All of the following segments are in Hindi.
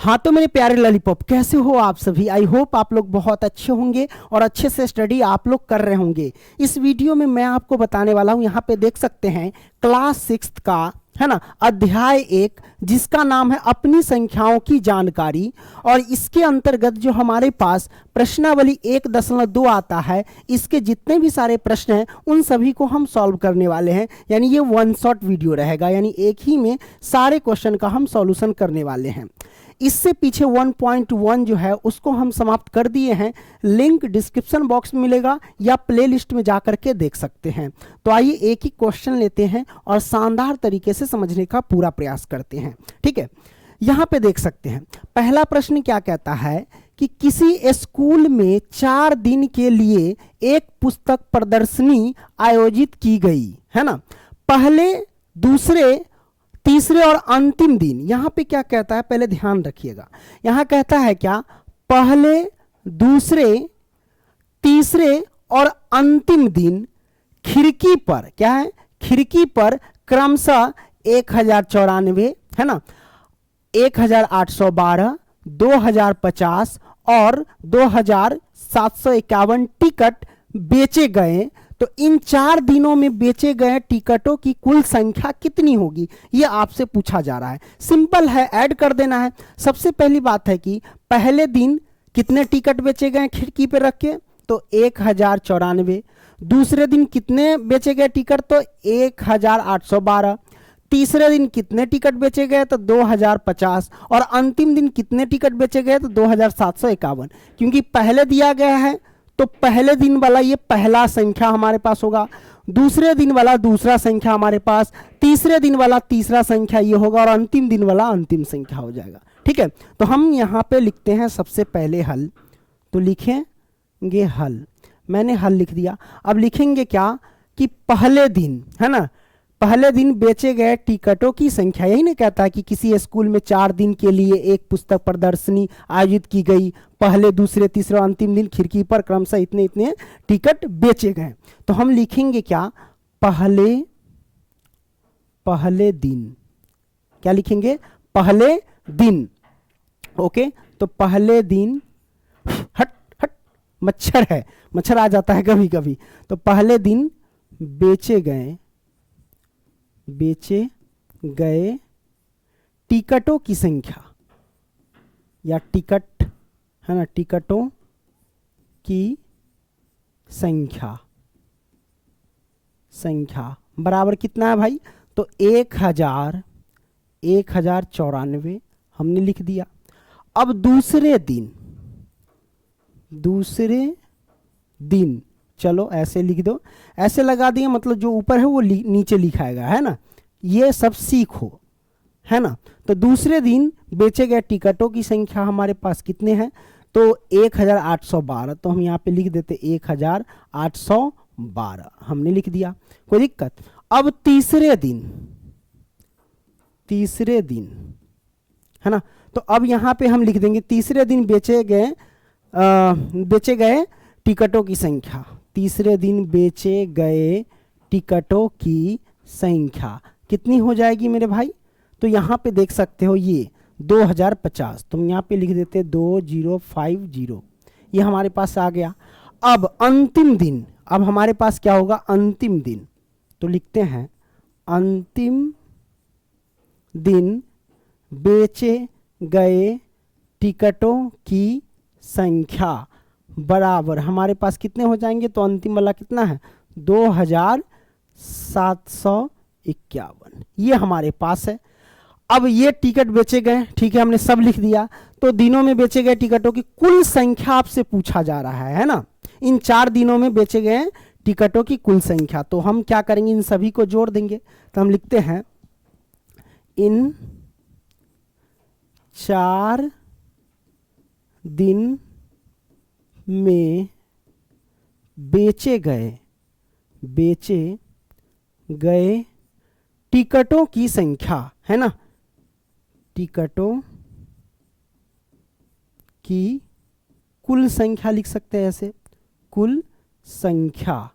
हाँ तो मेरे प्यारे लॉलीपॉप, कैसे हो आप सभी। आई होप आप लोग बहुत अच्छे होंगे और अच्छे से स्टडी आप लोग कर रहे होंगे। इस वीडियो में मैं आपको बताने वाला हूँ, यहाँ पे देख सकते हैं क्लास 6 का है ना अध्याय 1, जिसका नाम है अपनी संख्याओं की जानकारी। और इसके अंतर्गत जो हमारे पास प्रश्नावली 1.2 आता है, इसके जितने भी सारे प्रश्न हैं उन सभी को हम सॉल्व करने वाले हैं। यानी ये वन शॉट वीडियो रहेगा, यानी एक ही में सारे क्वेश्चन का हम सॉल्यूशन करने वाले हैं। इससे पीछे 1.1 जो है उसको हम समाप्त कर दिए हैं। लिंक डिस्क्रिप्शन बॉक्स में मिलेगा या प्लेलिस्ट में जा करके देख सकते हैं। तो आइए एक ही क्वेश्चन लेते हैं और शानदार तरीके से समझने का पूरा प्रयास करते हैं। ठीक है, यहाँ पे देख सकते हैं पहला प्रश्न क्या कहता है कि किसी स्कूल में 4 दिन के लिए एक पुस्तक प्रदर्शनी आयोजित की गई है ना। पहले, दूसरे, तीसरे और अंतिम दिन। यहां पे क्या कहता है, पहले ध्यान रखिएगा। यहां कहता है क्या, पहले, दूसरे, तीसरे और अंतिम दिन खिड़की पर, क्या है, खिड़की पर क्रमशः 1094 है ना, 1812, 2050 और 2751 टिकट बेचे गए। तो इन 4 दिनों में बेचे गए टिकटों की कुल संख्या कितनी होगी, यह आपसे पूछा जा रहा है। सिंपल है, ऐड कर देना है। सबसे पहली बात है कि पहले दिन कितने टिकट बेचे गए खिड़की पे रख के, तो 1094। दूसरे दिन कितने बेचे गए टिकट, तो 1812। तीसरे दिन कितने टिकट बेचे गए, तो 2050। और अंतिम दिन कितने टिकट बेचे गए, तो 2751। क्योंकि पहले दिया गया है तो पहले दिन वाला ये पहला संख्या हमारे पास होगा, दूसरे दिन वाला दूसरा संख्या हमारे पास, तीसरे दिन वाला तीसरा संख्या ये होगा और अंतिम दिन वाला अंतिम संख्या हो जाएगा। ठीक है, तो हम यहाँ पे लिखते हैं सबसे पहले हल। तो लिखेंगे हल, मैंने हल लिख दिया। अब लिखेंगे क्या कि पहले दिन है ना, पहले दिन बेचे गए टिकटों की संख्या। यही ना कहता है कि किसी स्कूल में 4 दिन के लिए एक पुस्तक प्रदर्शनी आयोजित की गई, पहले, दूसरे, तीसरे, अंतिम दिन खिड़की पर क्रमशः इतने इतने टिकट बेचे गए। तो हम लिखेंगे क्या, पहले दिन। क्या लिखेंगे, पहले दिन। ओके, तो पहले दिन, हट हट मच्छर है, मच्छर आ जाता है कभी कभी। तो पहले दिन बेचे गए टिकटों की संख्या, या टिकट है ना, टिकटों की संख्या बराबर कितना है भाई, तो 1094 हमने लिख दिया। अब दूसरे दिन चलो ऐसे लिख दो, ऐसे लगा दिए, मतलब जो ऊपर है वो नीचे लिखाएगा, है ना, ये सब सीखो, है ना। तो दूसरे दिन बेचे गए टिकटों की संख्या हमारे पास कितने हैं, तो 1812। तो हम यहाँ पे लिख देते 1812 हमने लिख दिया, कोई दिक्कत। अब तीसरे दिन है ना, तो अब यहाँ पे हम लिख देंगे तीसरे दिन बेचे गए टिकटों की संख्या। तीसरे दिन बेचे गए टिकटों की संख्या कितनी हो जाएगी मेरे भाई, तो यहाँ पे देख सकते हो ये 2050। तुम यहाँ पे लिख देते 2050, ये हमारे पास आ गया। अब अंतिम दिन, अब हमारे पास क्या होगा, अंतिम दिन। तो लिखते हैं अंतिम दिन बेचे गए टिकटों की संख्या बराबर हमारे पास कितने हो जाएंगे, तो अंतिम वाला कितना है, 2751, ये हमारे पास है। अब ये टिकट बेचे गए, ठीक है, हमने सब लिख दिया। तो दिनों में बेचे गए टिकटों की कुल संख्या आपसे पूछा जा रहा है ना, इन 4 दिनों में बेचे गए टिकटों की कुल संख्या। तो हम क्या करेंगे, इन सभी को जोड़ देंगे। तो हम लिखते हैं इन 4 दिन में बेचे गए टिकटों की संख्या, है ना, टिकटों की कुल संख्या लिख सकते हैं ऐसे, कुल संख्या,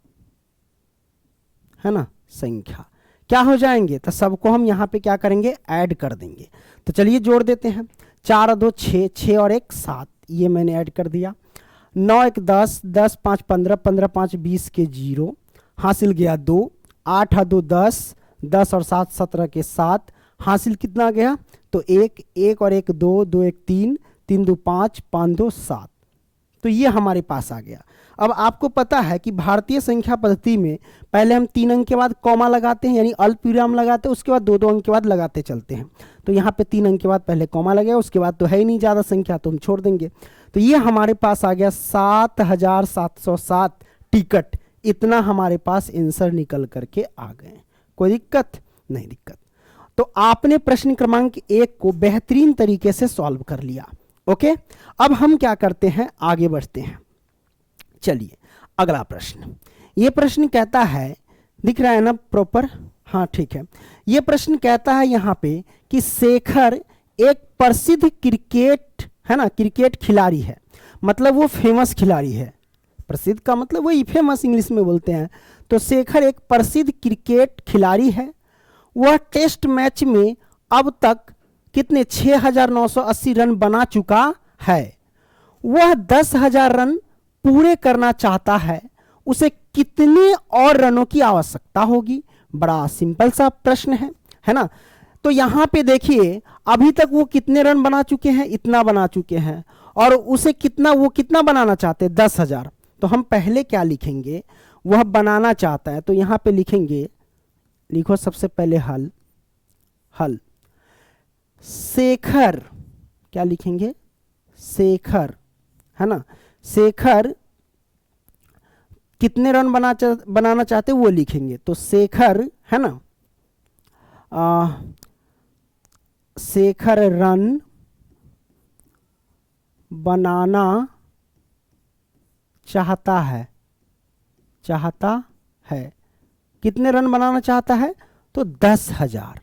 है ना, संख्या क्या हो जाएंगे, तो सबको हम यहाँ पे क्या करेंगे, ऐड कर देंगे। तो चलिए जोड़ देते हैं। 4 2 6, 6 और 1 7, ये मैंने ऐड कर दिया। 9 1 10, 10 5 15, 15 5 20 के 0, हासिल गया 2। 8 2 10, 10 और 7 17 के 7, हासिल कितना गया? तो 1, 1 और 1 2, 2 1 3, 3 2 5, 5 2 7। तो ये हमारे पास आ गया। अब आपको पता है कि भारतीय संख्या पद्धति में पहले हम 3 अंक के बाद कॉमा लगाते हैं, यानी अल्पविराम लगाते हैं, उसके बाद 2 2 अंक के बाद लगाते चलते हैं। तो यहाँ पे 3 अंक के बाद पहले कॉमा लगेगा, उसके बाद तो है ही नहीं ज़्यादा संख्या, तो हम छोड़ देंगे। तो ये हमारे पास आ गया 7707 टिकट। इतना हमारे पास आंसर निकल करके आ गए। कोई दिक्कत? नहीं दिक्कत। तो आपने प्रश्न क्रमांक 1 को बेहतरीन तरीके से सॉल्व कर लिया। ओके, अब हम क्या करते हैं, आगे बढ़ते हैं। चलिए अगला प्रश्न। ये प्रश्न कहता है, दिख रहा है ना प्रॉपर? हाँ ठीक है। ये प्रश्न कहता है यहाँ पे कि शेखर एक प्रसिद्ध क्रिकेट, है ना, क्रिकेट खिलाड़ी है, मतलब वो फेमस खिलाड़ी है। प्रसिद्ध का मतलब वही फेमस इंग्लिश में बोलते हैं। तो शेखर एक प्रसिद्ध क्रिकेट खिलाड़ी है। वह टेस्ट मैच में अब तक कितने 6980 रन बना चुका है। वह 10,000 रन पूरे करना चाहता है। उसे कितने और रनों की आवश्यकता होगी? बड़ा सिंपल सा प्रश्न है ना। तो यहां पे देखिए, अभी तक वो कितने रन बना चुके हैं? इतना बना चुके हैं। और उसे कितना, वो कितना बनाना चाहते हैं? 10,000। तो हम पहले क्या लिखेंगे? वह बनाना चाहता है, तो यहां पे लिखेंगे, लिखो सबसे पहले हल। हल शेखर, क्या लिखेंगे? शेखर, है ना। शेखर कितने रन बनाना चाहते वो लिखेंगे। तो शेखर, है ना, शेखर रन बनाना चाहता है। कितने रन बनाना चाहता है? तो 10,000।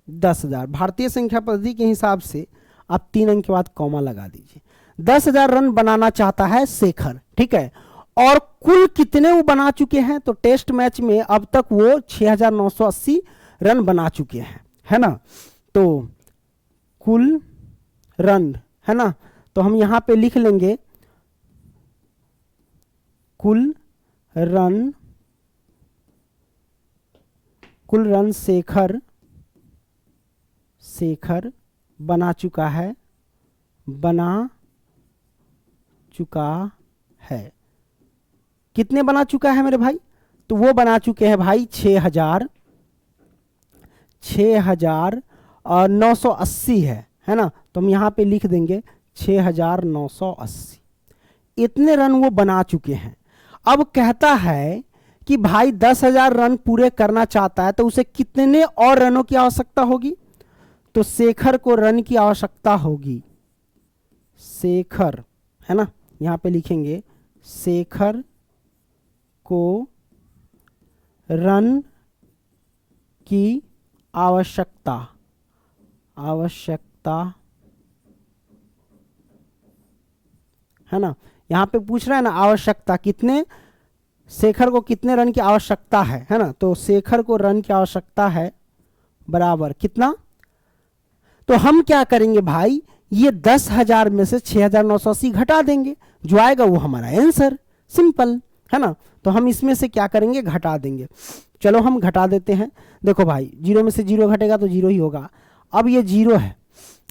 10,000 भारतीय संख्या पद्धति के हिसाब से आप 3 अंक के बाद कॉमा लगा दीजिए। 10,000 रन बनाना चाहता है शेखर, ठीक है। और कुल कितने वो बना चुके हैं? तो टेस्ट मैच में अब तक वो 6980 रन बना चुके हैं, है ना। तो कुल रन, है ना, तो हम यहां पे लिख लेंगे कुल रन शेखर बना चुका है। कितने बना चुका है मेरे भाई? तो वो बना चुके हैं भाई 6,980 है ना। तो हम यहाँ पे लिख देंगे 6,980। इतने रन वो बना चुके हैं। अब कहता है कि भाई 10,000 रन पूरे करना चाहता है, तो उसे कितने और रनों की आवश्यकता होगी? तो शेखर को रन की आवश्यकता होगी। शेखर, है ना, यहां पे लिखेंगे शेखर को रन की आवश्यकता है ना। यहां पे पूछ रहा है ना आवश्यकता कितने, शेखर को कितने रन की आवश्यकता है ना। तो शेखर को रन की आवश्यकता है बराबर कितना? तो हम क्या करेंगे भाई, ये 10,000 में से 6,980 घटा देंगे, जो आएगा वो हमारा आंसर। सिंपल, है ना। तो हम इसमें से क्या करेंगे, घटा देंगे। चलो हम घटा देते हैं। देखो भाई, 0 में से 0 घटेगा तो 0 ही होगा। अब ये 0 है,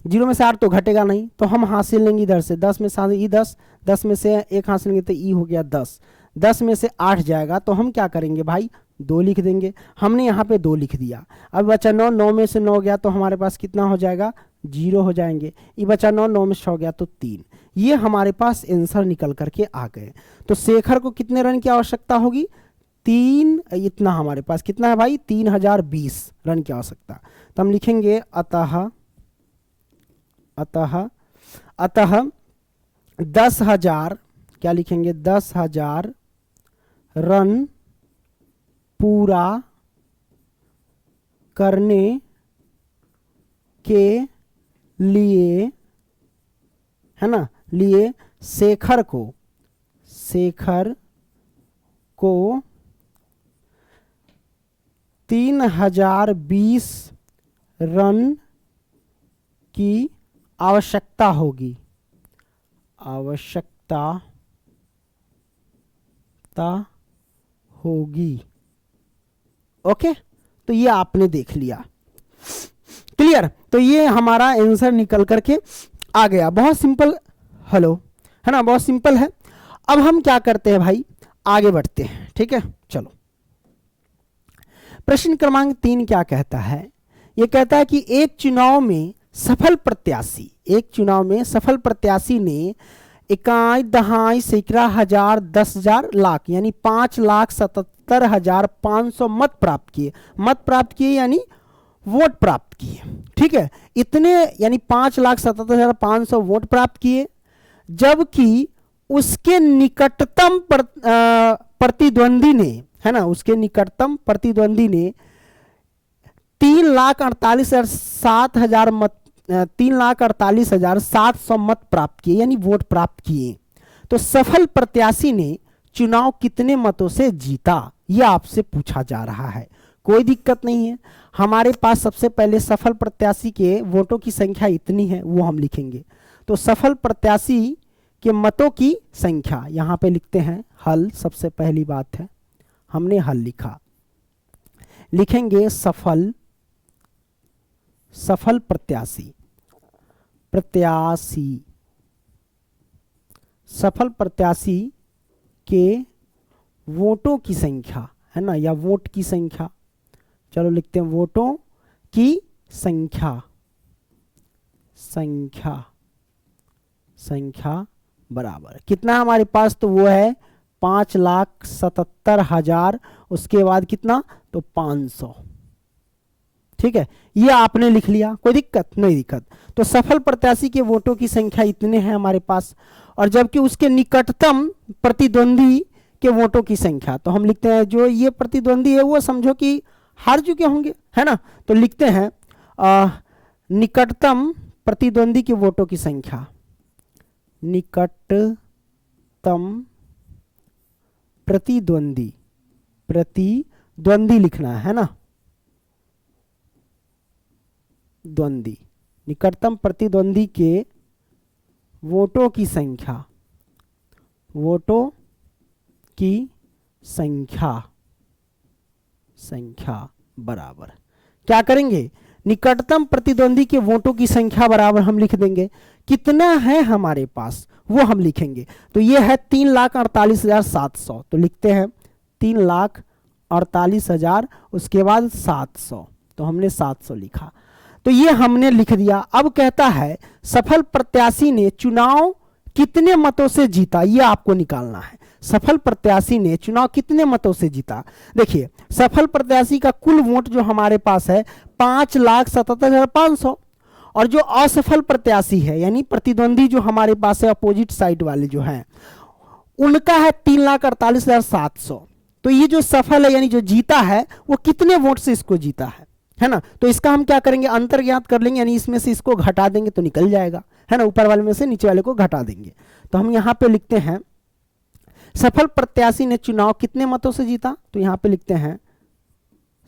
0 में से 8 तो घटेगा नहीं, तो हम हासिल लेंगे इधर से 10 में से ई 10, 10 में से 1 हासिल लेंगे तो ई हो गया 10, 10 में से 8 जाएगा, तो हम क्या करेंगे भाई, 2 लिख देंगे। हमने यहाँ पे 2 लिख दिया। अब बचा 9, 9 में से 9 गया तो हमारे पास कितना हो जाएगा, 0 हो जाएंगे। ये बचा 9, 9 में से 6 गया तो 3। ये हमारे पास आंसर निकल करके आ गए। तो शेखर को कितने रन की आवश्यकता होगी, 3, इतना हमारे पास कितना है भाई, 3020 रन की आवश्यकता। तो हम लिखेंगे अतः 10,000, क्या लिखेंगे, 10,000 रन पूरा करने के लिए, है ना, लिए शेखर को 3020 रन की आवश्यकता होगी, आवश्यकता होगी। ओके, तो ये आपने देख लिया। क्लियर? तो ये हमारा आंसर निकल करके आ गया। बहुत सिंपल, हेलो, है ना, बहुत सिंपल है। अब हम क्या करते हैं भाई, आगे बढ़ते हैं। ठीक है, चलो। प्रश्न क्रमांक 3 क्या कहता है? ये कहता है कि एक चुनाव में सफल प्रत्याशी ने इकाई, दहाई, सैकड़ा, हजार, 10,000, लाख यानी 5,77,500 मत प्राप्त किए यानी वोट प्राप्त किए। ठीक है, इतने यानी 5,77,500 वोट प्राप्त किए, जबकि उसके निकटतम प्रतिद्वंदी ने, है ना, उसके निकटतम प्रतिद्वंदी ने 3,48,700 मत 3,48,700 मत प्राप्त किए यानी वोट प्राप्त किए। तो सफल प्रत्याशी ने चुनाव कितने मतों से जीता, यह आपसे पूछा जा रहा है। कोई दिक्कत नहीं है, हमारे पास सबसे पहले सफल प्रत्याशी के वोटों की संख्या इतनी है, वो हम लिखेंगे। तो सफल प्रत्याशी के मतों की संख्या यहां पे लिखते हैं, हल। सबसे पहली बात है, हमने हल लिखा, लिखेंगे सफल प्रत्याशी सफल प्रत्याशी के वोटों की संख्या, है ना, या वोट की संख्या। चलो लिखते हैं वोटों की संख्या बराबर कितना हमारे पास, तो वो है 5,77,000, उसके बाद कितना, तो 500। ठीक है, ये आपने लिख लिया, कोई दिक्कत नहीं दिक्कत। तो सफल प्रत्याशी के वोटों की संख्या इतने हैं हमारे पास, और जबकि उसके निकटतम प्रतिद्वंदी के वोटों की संख्या, तो हम लिखते हैं जो ये प्रतिद्वंदी है वो समझो कि हार चुके होंगे, है ना, तो लिखते हैं निकटतम प्रतिद्वंदी के वोटों की संख्या, निकटतम प्रतिद्वंदी लिखना है ना, द्वंदी, निकटतम प्रतिद्वंदी के वोटों की संख्या बराबर क्या करेंगे, निकटतम प्रतिद्वंदी के वोटों की संख्या बराबर हम लिख देंगे कितना है हमारे पास, वो हम लिखेंगे। तो ये है 3,48,700, तो लिखते हैं 3,48,000, उसके बाद 700, तो हमने 700 लिखा। तो ये हमने लिख दिया। अब कहता है सफल प्रत्याशी ने चुनाव कितने मतों से जीता, ये आपको निकालना है। सफल प्रत्याशी ने चुनाव कितने मतों से जीता। देखिए, सफल प्रत्याशी का कुल वोट जो हमारे पास है 5,77,500, और जो असफल प्रत्याशी है यानी प्रतिद्वंदी जो हमारे पास है, अपोजिट साइड वाले जो हैं, उनका है 3,48,700। तो ये जो सफल है यानी जो जीता है वो कितने वोट से इसको जीता है ना। तो इसका हम क्या करेंगे, अंतर ज्ञात कर लेंगे, यानी इसमें से इसको घटा देंगे तो निकल जाएगा, है ना, ऊपर वाले में से नीचे वाले को घटा देंगे। तो हम यहां पे लिखते हैं सफल प्रत्याशी ने चुनाव कितने मतों से जीता, तो यहां पे लिखते हैं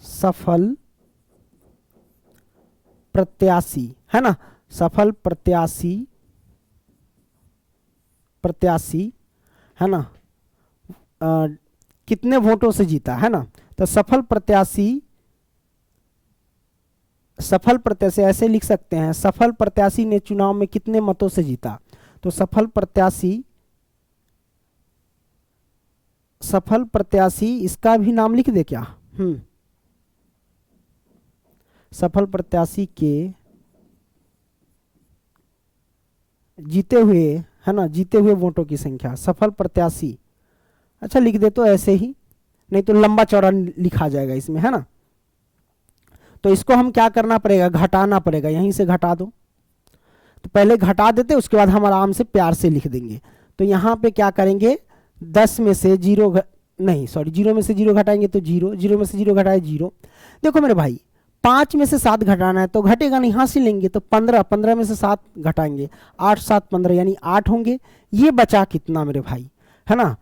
सफल प्रत्याशी, है ना, सफल प्रत्याशी है ना, कितने वोटों से जीता, है ना। तो सफल प्रत्याशी ऐसे लिख सकते हैं, सफल प्रत्याशी ने चुनाव में कितने मतों से जीता। तो सफल प्रत्याशी इसका भी नाम लिख दे क्या, सफल प्रत्याशी के जीते हुए, है ना, जीते हुए वोटों की संख्या, सफल प्रत्याशी, अच्छा लिख दे तो ऐसे ही, नहीं तो लंबा चौड़ा लिखा जाएगा इसमें, है ना। तो इसको हम क्या करना पड़ेगा, घटाना पड़ेगा, यहीं से घटा दो। तो पहले घटा देते, उसके बाद हम आराम से प्यार से लिख देंगे। तो यहाँ पे क्या करेंगे, 10 में से 0 0 में से 0 घटाएंगे तो 0, 0 में से 0 घटाए 0। देखो मेरे भाई, 5 में से 7 घटाना है तो घटेगा नहीं, यहाँ से लेंगे तो 15, 15 में से 7 घटाएंगे, 8 7 15 यानी 8 होंगे। ये बचा कितना मेरे भाई, है ना,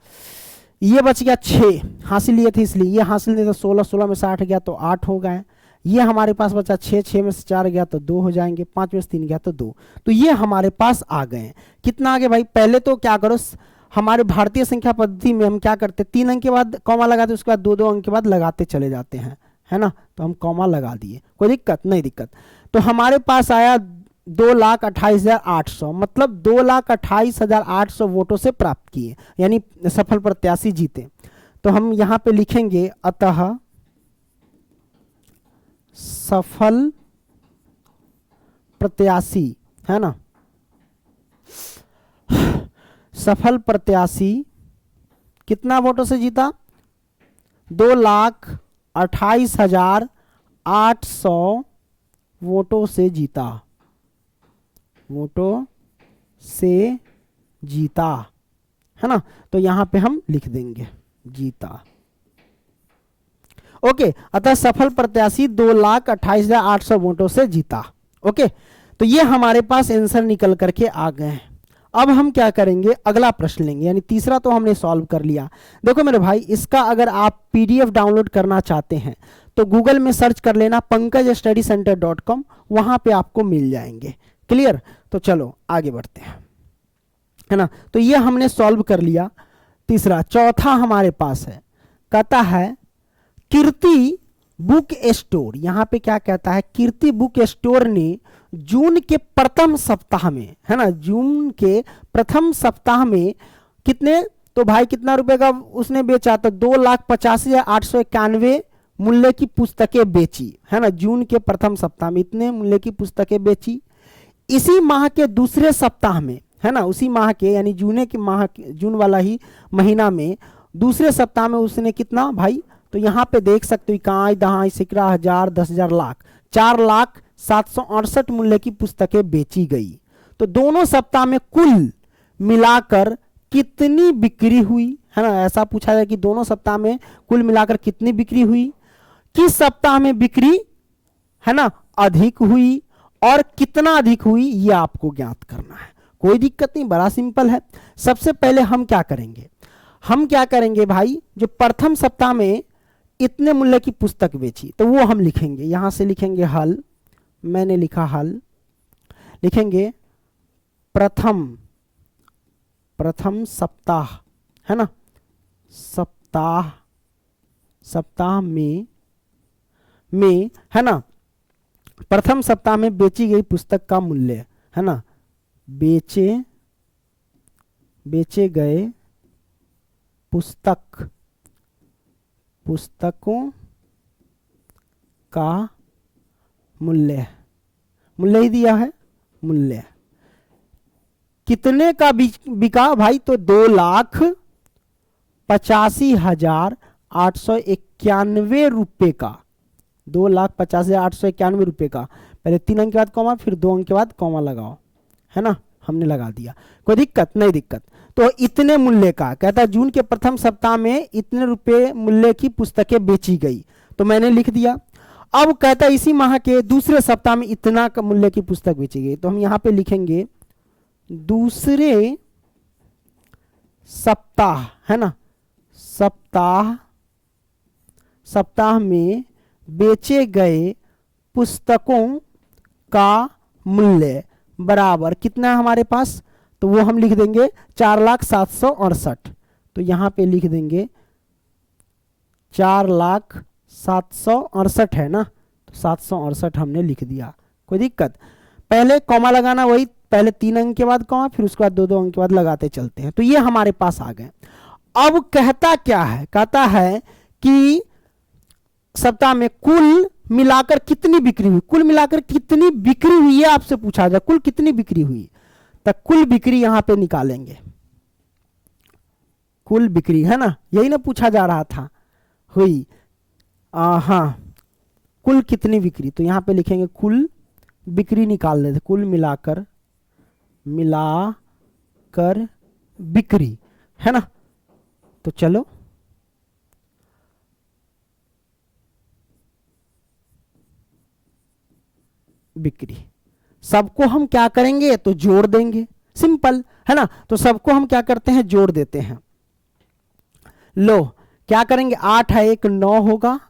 ये बच गया 6, हासिल लिए थे इसलिए, ये हासिल नहीं तो 16, 16 में से 8 गया तो 8 हो गए, ये हमारे पास बचा 6, 6 में से 4 गया तो 2 हो जाएंगे, 5 में से 3 गया तो 2। तो ये हमारे पास आ गए हैं। कितना आगे भाई, पहले तो क्या करो, हमारे भारतीय संख्या पद्धति में हम क्या करते, 3 अंक के बाद कॉमा लगाते, उसके बाद 2-2 अंक के बाद लगाते चले जाते हैं, है ना। तो हम कॉमा लगा दिए, कोई दिक्कत नहीं दिक्कत। तो हमारे पास आया 2,28,800, मतलब 2,28,800 वोटों से प्राप्त किए, यानी सफल प्रत्याशी जीते। तो हम यहां पे लिखेंगे अतः सफल प्रत्याशी, है ना, सफल प्रत्याशी कितना वोटों से जीता, 2,28,800 वोटों से जीता, वोटों से जीता, है ना। तो यहां पे हम लिख देंगे जीता। ओके, अतः सफल प्रत्याशी 2,28,800 वोटों से जीता। ओके, तो ये हमारे पास आंसर निकल करके आ गए हैं। अब हम क्या करेंगे, अगला प्रश्न लेंगे, यानी तीसरा तो हमने सॉल्व कर लिया। देखो मेरे भाई, इसका अगर आप पीडीएफ डाउनलोड करना चाहते हैं तो गूगल में सर्च कर लेना pankajstudycenter.com, वहां पे आपको मिल जाएंगे। क्लियर, तो चलो आगे बढ़ते हैं, है ना। तो ये हमने सॉल्व कर लिया तीसरा। चौथा हमारे पास है, कहता है कीर्ति बुक स्टोर, यहां पे क्या कहता है, कीर्ति बुक स्टोर ने जून के प्रथम सप्ताह में, है ना, जून के प्रथम सप्ताह में कितने, तो भाई कितना रुपए का उसने बेचा, तो 2,85,891 मूल्य की पुस्तकें बेची, है ना। जून के प्रथम सप्ताह में इतने मूल्य की पुस्तकें बेची। इसी माह के दूसरे सप्ताह में, है ना, उसी माह के यानी जून के माह, जून वाला ही महीना में दूसरे सप्ताह में उसने कितना भाई, तो यहां पे देख सकते हो इकाई, दहाई, सिकरा, हजार, 10,000, लाख, 4,07,68 मूल्य की पुस्तकें बेची गई। तो दोनों सप्ताह में कुल मिलाकर कितनी बिक्री हुई, है ना। ऐसा पूछा जाए कि दोनों सप्ताह में कुल मिलाकर कितनी बिक्री हुई, किस सप्ताह में बिक्री, है ना, अधिक हुई और कितना अधिक हुई, ये आपको ज्ञात करना है। कोई दिक्कत नहीं, बड़ा सिंपल है। सबसे पहले हम क्या करेंगे, हम क्या करेंगे भाई, जो प्रथम सप्ताह में इतने मूल्य की पुस्तक बेची, तो वो हम लिखेंगे, यहां से लिखेंगे हल, मैंने लिखा हल, लिखेंगे प्रथम सप्ताह, है ना, सप्ताह में, है ना, प्रथम सप्ताह में बेची गई पुस्तक का मूल्य, है ना, बेचे गए पुस्तकों का मूल्य ही दिया है, मूल्य कितने का बिका भाई, तो 2,85,891 रुपए का, 2,85,891 रुपए का। पहले 3 अंक के बाद कॉमा, फिर 2 अंक के बाद कॉमा लगाओ, है ना, हमने लगा दिया, कोई दिक्कत नहीं दिक्कत। तो इतने मूल्य का, कहता है जून के प्रथम सप्ताह में इतने रुपए मूल्य की पुस्तकें बेची गई, तो मैंने लिख दिया। अब कहता है इसी माह के दूसरे सप्ताह में इतना का मूल्य की पुस्तक बेची गई, तो हम यहां पे लिखेंगे दूसरे सप्ताह, है ना, सप्ताह में बेचे गए पुस्तकों का मूल्य बराबर कितना है हमारे पास, तो वो हम लिख देंगे 4,07,68। तो यहां पे लिख देंगे 4,07,68 है ना, तो 768 हमने लिख दिया, कोई दिक्कत। पहले कॉमा लगाना, वही पहले 3 अंक के बाद कॉमा, फिर उसके बाद 2-2 अंक के बाद लगाते चलते हैं। तो ये हमारे पास आ गए। अब कहता क्या है, कहता है कि सप्ताह में कुल मिलाकर कितनी बिक्री हुई, कुल मिलाकर कितनी बिक्री हुई है आपसे पूछा जाए, कुल कितनी बिक्री हुई, तो कुल बिक्री यहां पे निकालेंगे, कुल बिक्री, है ना, यही ना पूछा जा रहा था, हुई, हाँ, कुल कितनी बिक्री, तो यहां पे लिखेंगे कुल बिक्री निकाल लेते, कुल मिलाकर बिक्री, है ना। तो चलो बिक्री, सबको हम क्या करेंगे, तो जोड़ देंगे, सिंपल, है ना। तो सबको हम क्या करते हैं, जोड़ देते हैं। लो क्या करेंगे, 8 है 1 9 होगा,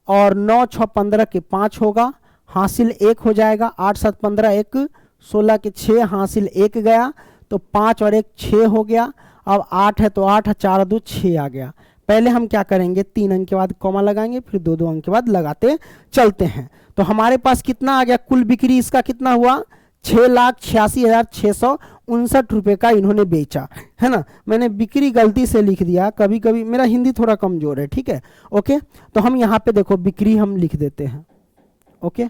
और 9 6 15 के 5 होगा, हासिल 1 हो जाएगा। 8 7 15, 1 16 के 6, हासिल 1 गया, तो 5 और 1 6 हो गया। अब 8 है तो 8, 4 2 6 आ गया। पहले हम क्या करेंगे, 3 अंक के बाद कॉमा लगाएंगे, फिर 2 अंक के बाद लगाते चलते हैं। तो हमारे पास कितना आ गया, कुल बिक्री इसका कितना हुआ, 6,86,659 रुपये का इन्होंने बेचा, है ना। मैंने बिक्री गलती से लिख दिया, कभी कभी मेरा हिंदी थोड़ा कमजोर है, ठीक है। ओके, तो हम यहाँ पे देखो बिक्री हम लिख देते हैं। ओके,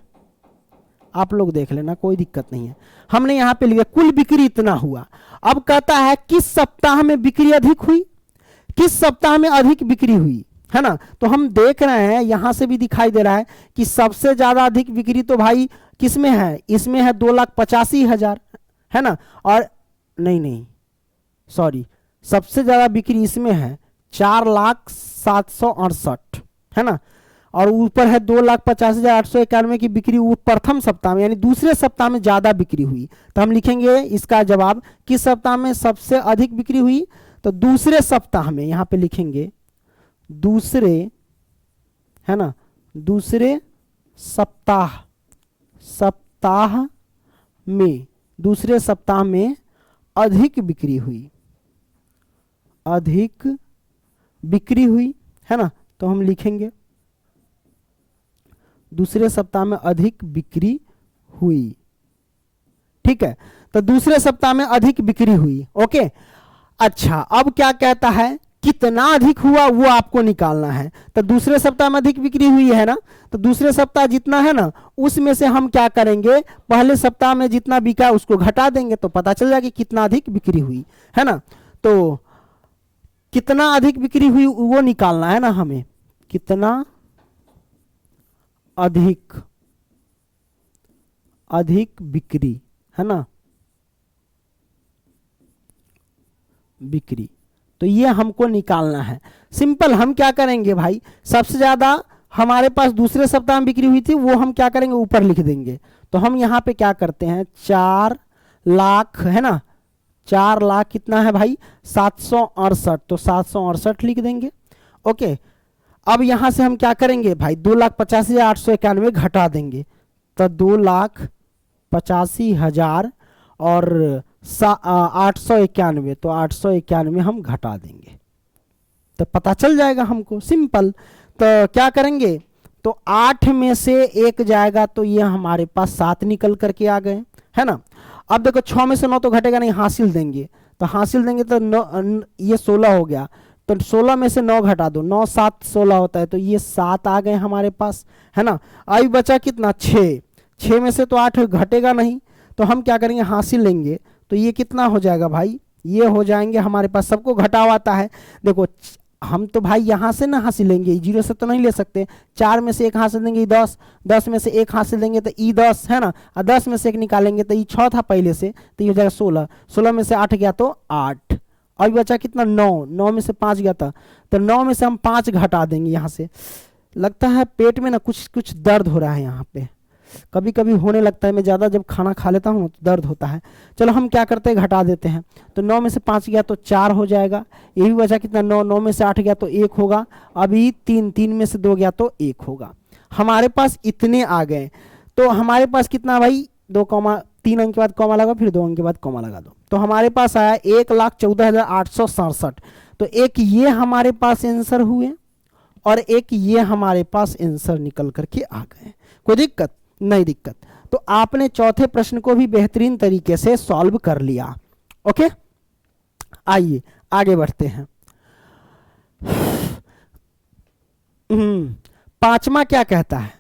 आप लोग देख लेना, कोई दिक्कत नहीं है। हमने यहाँ पे लिखा कुल बिक्री इतना हुआ। अब कहता है किस सप्ताह में बिक्री अधिक हुई, किस सप्ताह में अधिक बिक्री हुई, है ना। तो हम देख रहे हैं यहां से भी दिखाई दे रहा है कि सबसे ज्यादा अधिक बिक्री तो भाई किसमें है, इसमें है 2,85,000, है ना। और नहीं सॉरी, सबसे ज्यादा बिक्री इसमें है 4,07,68, है ना। और ऊपर है 2,50,891 की बिक्री वो प्रथम सप्ताह में, यानी दूसरे सप्ताह में ज्यादा बिक्री हुई। तो हम लिखेंगे इसका जवाब, किस सप्ताह में सबसे अधिक बिक्री हुई, तो दूसरे सप्ताह में। यहां पे लिखेंगे दूसरे, है ना, दूसरे सप्ताह में, दूसरे सप्ताह में अधिक बिक्री हुई, अधिक बिक्री हुई, है ना। तो हम लिखेंगे दूसरे सप्ताह में अधिक बिक्री हुई, ठीक है। तो दूसरे सप्ताह में अधिक बिक्री हुई। ओके, अच्छा, अब क्या कहता है, कितना अधिक हुआ वो आपको निकालना है। तो दूसरे सप्ताह में अधिक बिक्री हुई है ना, तो दूसरे सप्ताह जितना है ना उसमें से हम क्या करेंगे, पहले सप्ताह में जितना बिका उसको घटा देंगे, तो पता चल जाएगा कितना अधिक बिक्री हुई, है ना। तो कितना अधिक बिक्री हुई वो निकालना है ना हमें, कितना अधिक बिक्री, है ना, बिक्री। तो ये हमको निकालना है। सिंपल, हम क्या करेंगे भाई, सबसे ज्यादा हमारे पास दूसरे सप्ताह में बिक्री हुई थी, वो हम क्या करेंगे ऊपर लिख देंगे। तो हम यहाँ पे क्या करते हैं, 4 लाख, है ना, 4 लाख कितना है भाई, 768, तो 768 लिख देंगे। ओके, अब यहां से हम क्या करेंगे भाई, 2,85,891 घटा देंगे, तो 2,85,000 और 891, तो 891 हम घटा देंगे, तो पता चल जाएगा हमको। सिंपल, तो क्या करेंगे, तो 8 में से 1 जाएगा, तो ये हमारे पास 7 निकल करके आ गए, है ना। अब देखो 6 में से 9 तो घटेगा नहीं, हासिल देंगे, तो हासिल देंगे तो 9, ये 16 हो गया, तो 16 में से 9 घटा दो, 9 7 16 होता है, तो ये 7 आ गए हमारे पास, है ना। अभी बचा कितना, 6 में से तो 8 घटेगा नहीं, तो हम क्या करेंगे, हासिल लेंगे, तो ये कितना हो जाएगा भाई, ये हो जाएंगे हमारे पास, सबको घटाव आता है। देखो हम तो भाई यहाँ से ना हासिल लेंगे, 0 से तो नहीं ले सकते, 4 में से 1 हासिल देंगे 10, 10 में से 1 हासिल देंगे तो ई 10, है ना, और 10 में से 1 निकालेंगे तो ई 6 था पहले से, तो ये हो जाएगा 16, 16 में से 8 गया तो 8, अभी बचा कितना, 9, 9 में से 5 गया था, तो 9 में से हम 5 घटा देंगे। यहाँ से लगता है पेट में ना कुछ कुछ दर्द हो रहा है, यहाँ पे कभी कभी होने लगता है, मैं ज़्यादा जब खाना खा लेता हूँ तो दर्द होता है। चलो हम क्या करते हैं, घटा देते हैं, तो 9 में से 5 गया तो 4 हो जाएगा, ये भी बचा कितना, 9, 9 में से 8 गया तो 1 होगा, अभी 3, 3 में से 2 गया तो 1 होगा। हमारे पास इतने आ गए, तो हमारे पास कितना भाई, 3 अंक के बाद कॉमा लगा, फिर 2 अंक के बाद कॉमा लगा दो, तो हमारे पास आया 1,14,867। तो एक ये हमारे पास आंसर हुए और एक ये हमारे पास आंसर निकल करके आ गए। कोई दिक्कत नहीं, दिक्कत। तो आपने चौथे प्रश्न को भी बेहतरीन तरीके से सॉल्व कर लिया। ओके, आइए आगे बढ़ते हैं। पांचवा क्या कहता है,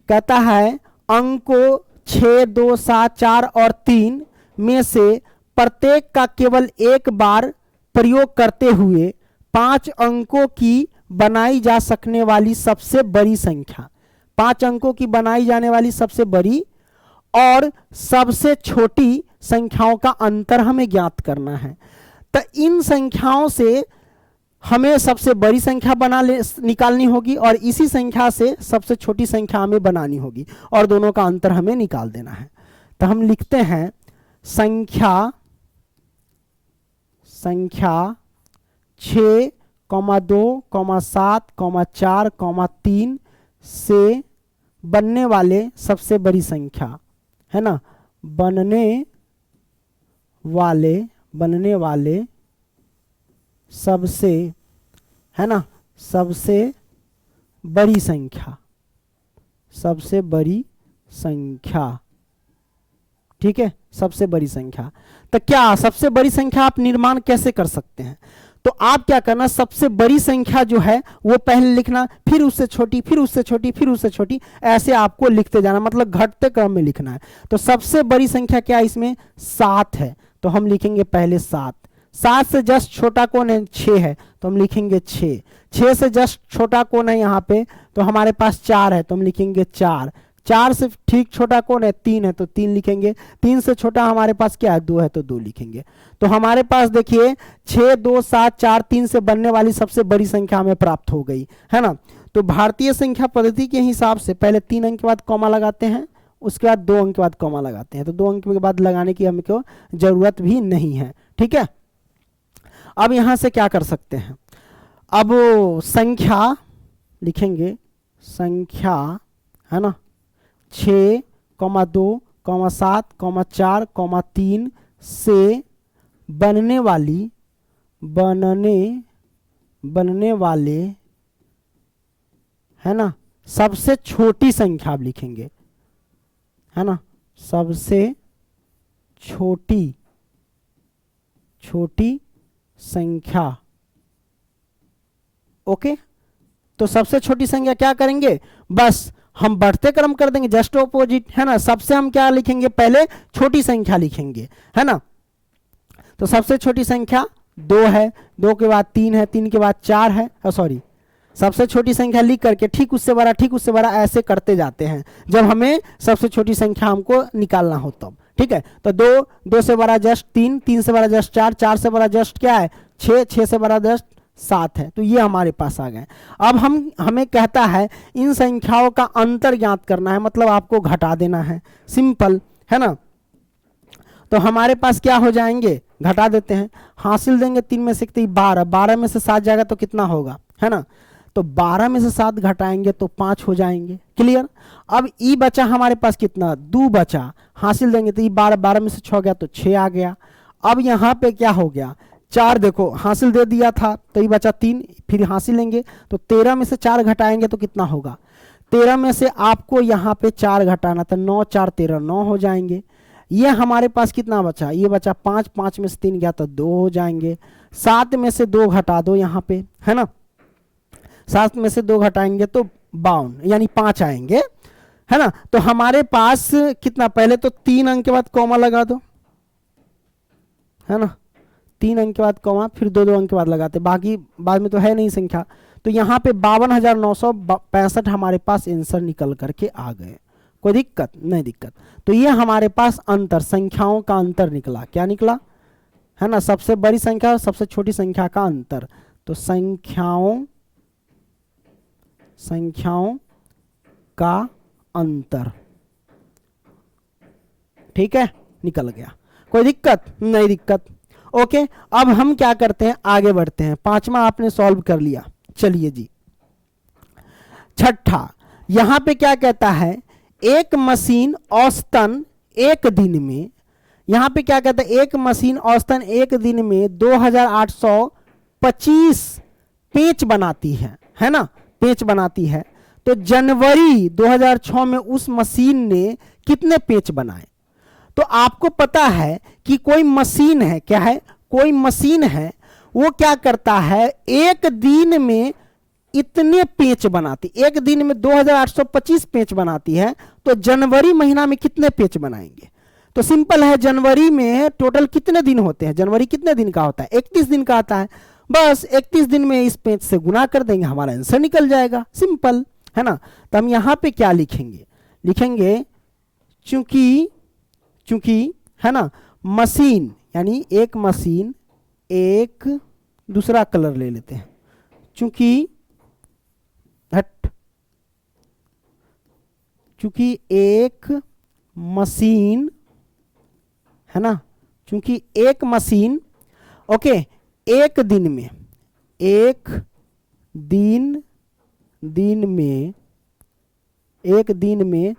कहता है अंकों 6, 2, 7, 4 और 3 में से प्रत्येक का केवल एक बार प्रयोग करते हुए 5 अंकों की बनाई जा सकने वाली सबसे बड़ी संख्या, 5 अंकों की बनाई जाने वाली सबसे बड़ी और सबसे छोटी संख्याओं का अंतर हमें ज्ञात करना है। तो इन संख्याओं से हमें सबसे बड़ी संख्या निकालनी होगी और इसी संख्या से सबसे छोटी संख्या हमें बनानी होगी और दोनों का अंतर हमें निकाल देना है। तो हम लिखते हैं संख्या 6, 2, 7, 4, 3 से बनने वाले सबसे बड़ी संख्या, है ना, बनने वाले सबसे, है ना, सबसे बड़ी संख्या, सबसे बड़ी संख्या, ठीक है, सबसे बड़ी संख्या। तो क्या सबसे बड़ी संख्या आप निर्माण कैसे कर सकते हैं? तो आप क्या करना, सबसे बड़ी संख्या जो है वो पहले लिखना, फिर उससे छोटी, फिर उससे छोटी, फिर उससे छोटी, ऐसे आपको लिखते जाना, मतलब घटते क्रम में लिखना है। तो सबसे बड़ी संख्या क्या है इसमें? 7 है, तो हम लिखेंगे पहले 7। 7 से जस्ट छोटा कौन है? 6 है, तो हम लिखेंगे 6। 6 से जस्ट छोटा कौन है यहाँ पे? तो हमारे पास 4 है, तो हम लिखेंगे 4। 4 से ठीक छोटा कौन है? 3 है, तो 3 लिखेंगे। 3 से छोटा हमारे पास क्या है? 2 है, तो 2 लिखेंगे। तो हमारे पास देखिए 6, 2, 7, 4, 3 से बनने वाली सबसे बड़ी संख्या हमें प्राप्त हो गई, है ना। तो भारतीय संख्या पद्धति के हिसाब से पहले 3 अंक के बाद कॉमा लगाते हैं, उसके बाद 2 अंक के बाद कॉमा लगाते हैं। तो 2 अंक के बाद लगाने की हमको जरूरत भी नहीं है, ठीक है। अब यहां से क्या कर सकते हैं? अब संख्या लिखेंगे, संख्या, है ना, 6, 2, 7, 4, 3 से बनने वाले, है ना, सबसे छोटी संख्या आप लिखेंगे, है ना, सबसे छोटी संख्या। ओके, तो सबसे छोटी संख्या क्या करेंगे? बस हम बढ़ते क्रम कर देंगे, जस्ट ऑपोजिट, है ना। सबसे हम क्या लिखेंगे? पहले छोटी संख्या लिखेंगे, है ना। तो सबसे छोटी संख्या 2 है, 2 के बाद 3 है, 3 के बाद 4 है, सॉरी, सबसे छोटी संख्या लिख करके ठीक उससे बड़ा, ठीक उससे बड़ा, ऐसे करते जाते हैं जब हमें सबसे छोटी संख्या हमको निकालना हो तब, ठीक है। तो 2, 2 से बड़ा जस्ट 3, 3 से बड़ा जस्ट 4, 4 से बड़ा जस्ट क्या है? 6, 6 से बड़ा जस्ट 7 है। तो ये हमारे पास आ गए। अब हमें कहता है इन संख्याओं का अंतर ज्ञात करना है, मतलब आपको घटा देना है, सिंपल, है ना। तो हमारे पास क्या हो जाएंगे? घटा देते हैं, हासिल देंगे 3 में से 12, 12 में से 7 जाएगा तो कितना होगा, है ना। तो 12 में से 7 घटाएंगे तो 5 हो जाएंगे, क्लियर। अब ई बचा हमारे पास कितना? 2 बचा, हासिल देंगे तो ई 12, 12 में से 6 गया तो 6 आ गया। अब यहाँ पे क्या हो गया? 4, देखो हासिल दे दिया था तो ये बचा 3, फिर हासिल लेंगे तो 13 में से 4 घटाएंगे तो कितना होगा? 13 में से आपको यहाँ पे 4 घटाना था, 9, 4, 13, 9 हो जाएंगे। ये हमारे पास कितना बचा? ये बचा 5, 5 में से 3 गया तो 2 हो जाएंगे। 7 में से 2 घटा दो यहाँ पे, है ना, 7 में से 2 घटाएंगे तो 52, यानी 5 आएंगे, है ना। तो हमारे पास कितना? पहले तो 3 अंक के बाद कॉमा लगा दो, है ना, 3 अंक के बाद कॉमा, फिर 2 अंक के बाद लगाते, बाकी बाद में तो है नहीं संख्या। तो यहाँ पे 52,965 हमारे पास आंसर निकल करके आ गए। कोई दिक्कत नहीं? दिक्कत। तो ये हमारे पास अंतर, संख्याओं का अंतर निकला। क्या निकला? है ना, सबसे बड़ी संख्या और सबसे छोटी संख्या का अंतर। तो संख्याओं का अंतर, ठीक है, निकल गया। कोई दिक्कत नहीं? दिक्कत। ओके, अब हम क्या करते हैं? आगे बढ़ते हैं। 5वां आपने सॉल्व कर लिया, चलिए जी। 6ठा, यहां पे क्या कहता है? एक मशीन औसतन एक दिन में, यहां पे क्या कहता है? एक मशीन औसतन एक दिन में 2825 पेंच बनाती है ना, पेंच बनाती है। तो जनवरी 2006 में उस मशीन ने कितने पेंच बनाए? तो आपको पता है कि कोई मशीन है, क्या है? कोई मशीन है, वो क्या करता है? एक दिन में इतने पेंच बनाती, एक दिन में 2825 पेंच बनाती है। तो जनवरी महीना में कितने पेंच बनाएंगे? तो सिंपल है, जनवरी में टोटल कितने दिन होते हैं? जनवरी कितने दिन का होता है? 31 दिन का आता है। बस 31 दिन में इस पेंच से गुना कर देंगे, हमारा आंसर निकल जाएगा, सिंपल, है ना। तो हम यहां पे क्या लिखेंगे? लिखेंगे चूंकि, है ना, मशीन, यानी एक मशीन, एक दूसरा कलर ले लेते हैं, चूंकि एक मशीन, है ना, चूंकि एक मशीन, ओके, एक दिन में एक दिन में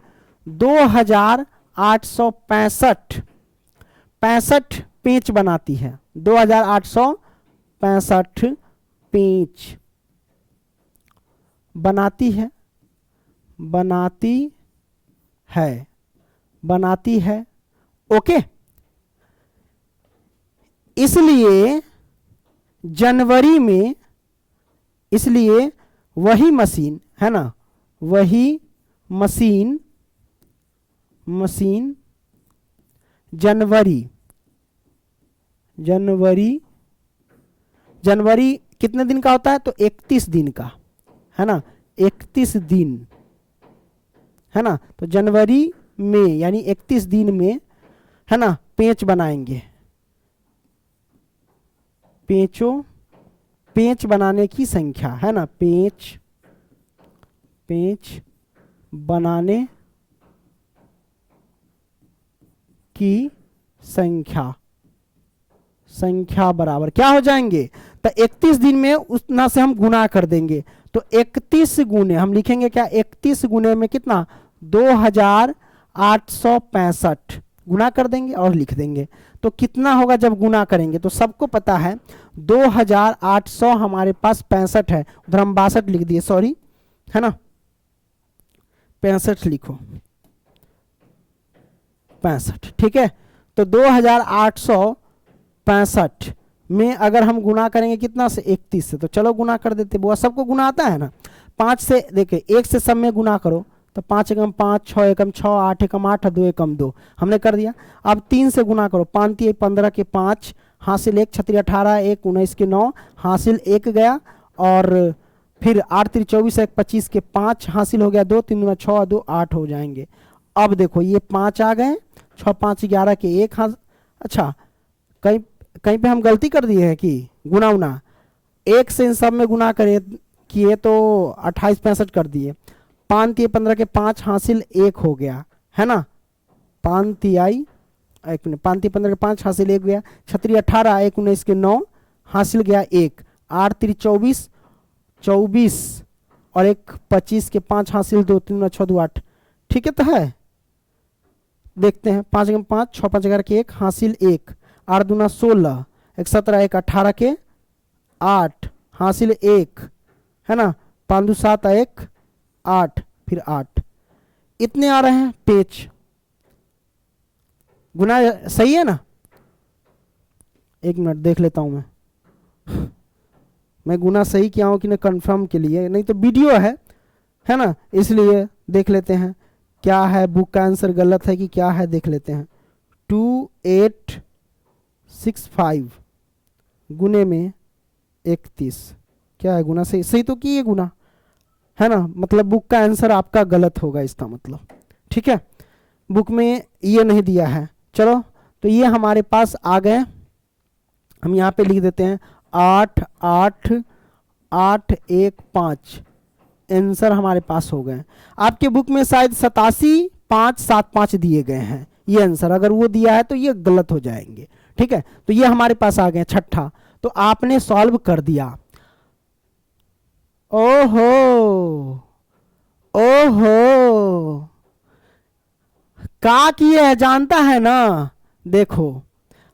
2865 पेंच बनाती है। 2865 पेंच बनाती है। ओके, इसलिए जनवरी में, इसलिए वही मशीन है ना, वही मशीन जनवरी कितने दिन का होता है? तो 31 दिन का है ना, 31 दिन है ना। तो जनवरी में यानी 31 दिन में है ना पेंच बनाएंगे। पेंच बनाने की संख्या है ना, पेंच बनाने की संख्या बराबर क्या हो जाएंगे? तो 31 दिन में उतना से हम गुना कर देंगे। तो 31 गुने हम लिखेंगे क्या? 31 गुने में कितना? 2865 गुना कर देंगे और लिख देंगे। तो कितना होगा जब गुना करेंगे? तो सबको पता है 2800 हमारे पास 65 है, उधर हम 62 लिख दिए, सॉरी है ना, 65 लिखो, 65 ठीक है। तो 2865 में अगर हम गुना करेंगे कितना से? 31 से। तो चलो गुना कर देते, बुआ सबको गुना आता है ना। 5 से देखिए, 1 से सब में गुना करो तो 5 एकम 5, 6 एकम 6, 8 एकम 8, 2 एकम 2 हमने कर दिया। अब 3 से गुना करो, 5 3 15 के 5, हासिल 1, 6 18, 1 19 के 9, हासिल 1 गया, और फिर 8 3 24, 1 25 के 5, हासिल हो गया 2, 3 दूना 6, 2 8 हो जाएंगे। अब देखो ये 5 आ गए, 6 5 11 के 1 हाथ। अच्छा, कहीं पे हम गलती कर दिए हैं कि गुना उना 1 से इन सब में गुना किए तो 28 65 कर दिए। 5 3 15 के 5, हासिल 1 हो गया है ना, 5 3 5 3 15 के 5, हासिल 1 गया, 6 3 18, 1 19 के 9, हासिल गया 1, 8 3 24 और 1 25 के 5, हासिल 2, 3 6 2 8 ठीक है। तो है, देखते हैं, 5 5 6 5 11 के 1, हासिल 1, 8 दूना 16, 1 17, 1 18 के 8, हासिल 1 है ना, 5 2 7 1 8, फिर 8, इतने आ रहे हैं पेच। गुना सही है ना? एक मिनट देख लेता हूं मैं गुना सही किया हूं कि नहीं, कंफर्म के लिए, नहीं तो वीडियो है ना, इसलिए देख लेते हैं क्या है, बुक का आंसर गलत है कि क्या है, देख लेते हैं। 2865 गुने में 31, क्या है गुना? सही तो किए गुना है ना, मतलब बुक का आंसर आपका गलत होगा इसका मतलब, ठीक है, बुक में ये नहीं दिया है। चलो, तो ये हमारे पास आ गए, हम यहाँ पे लिख देते हैं 8 8 8 1 5, आंसर हमारे पास हो गए। आपके बुक में शायद 87 5 7 5 दिए गए हैं ये आंसर, अगर वो दिया है तो ये गलत हो जाएंगे, ठीक है। तो ये हमारे पास आ गए छठा, तो आपने सॉल्व कर दिया। ओहो क्या किए है जानता है ना, देखो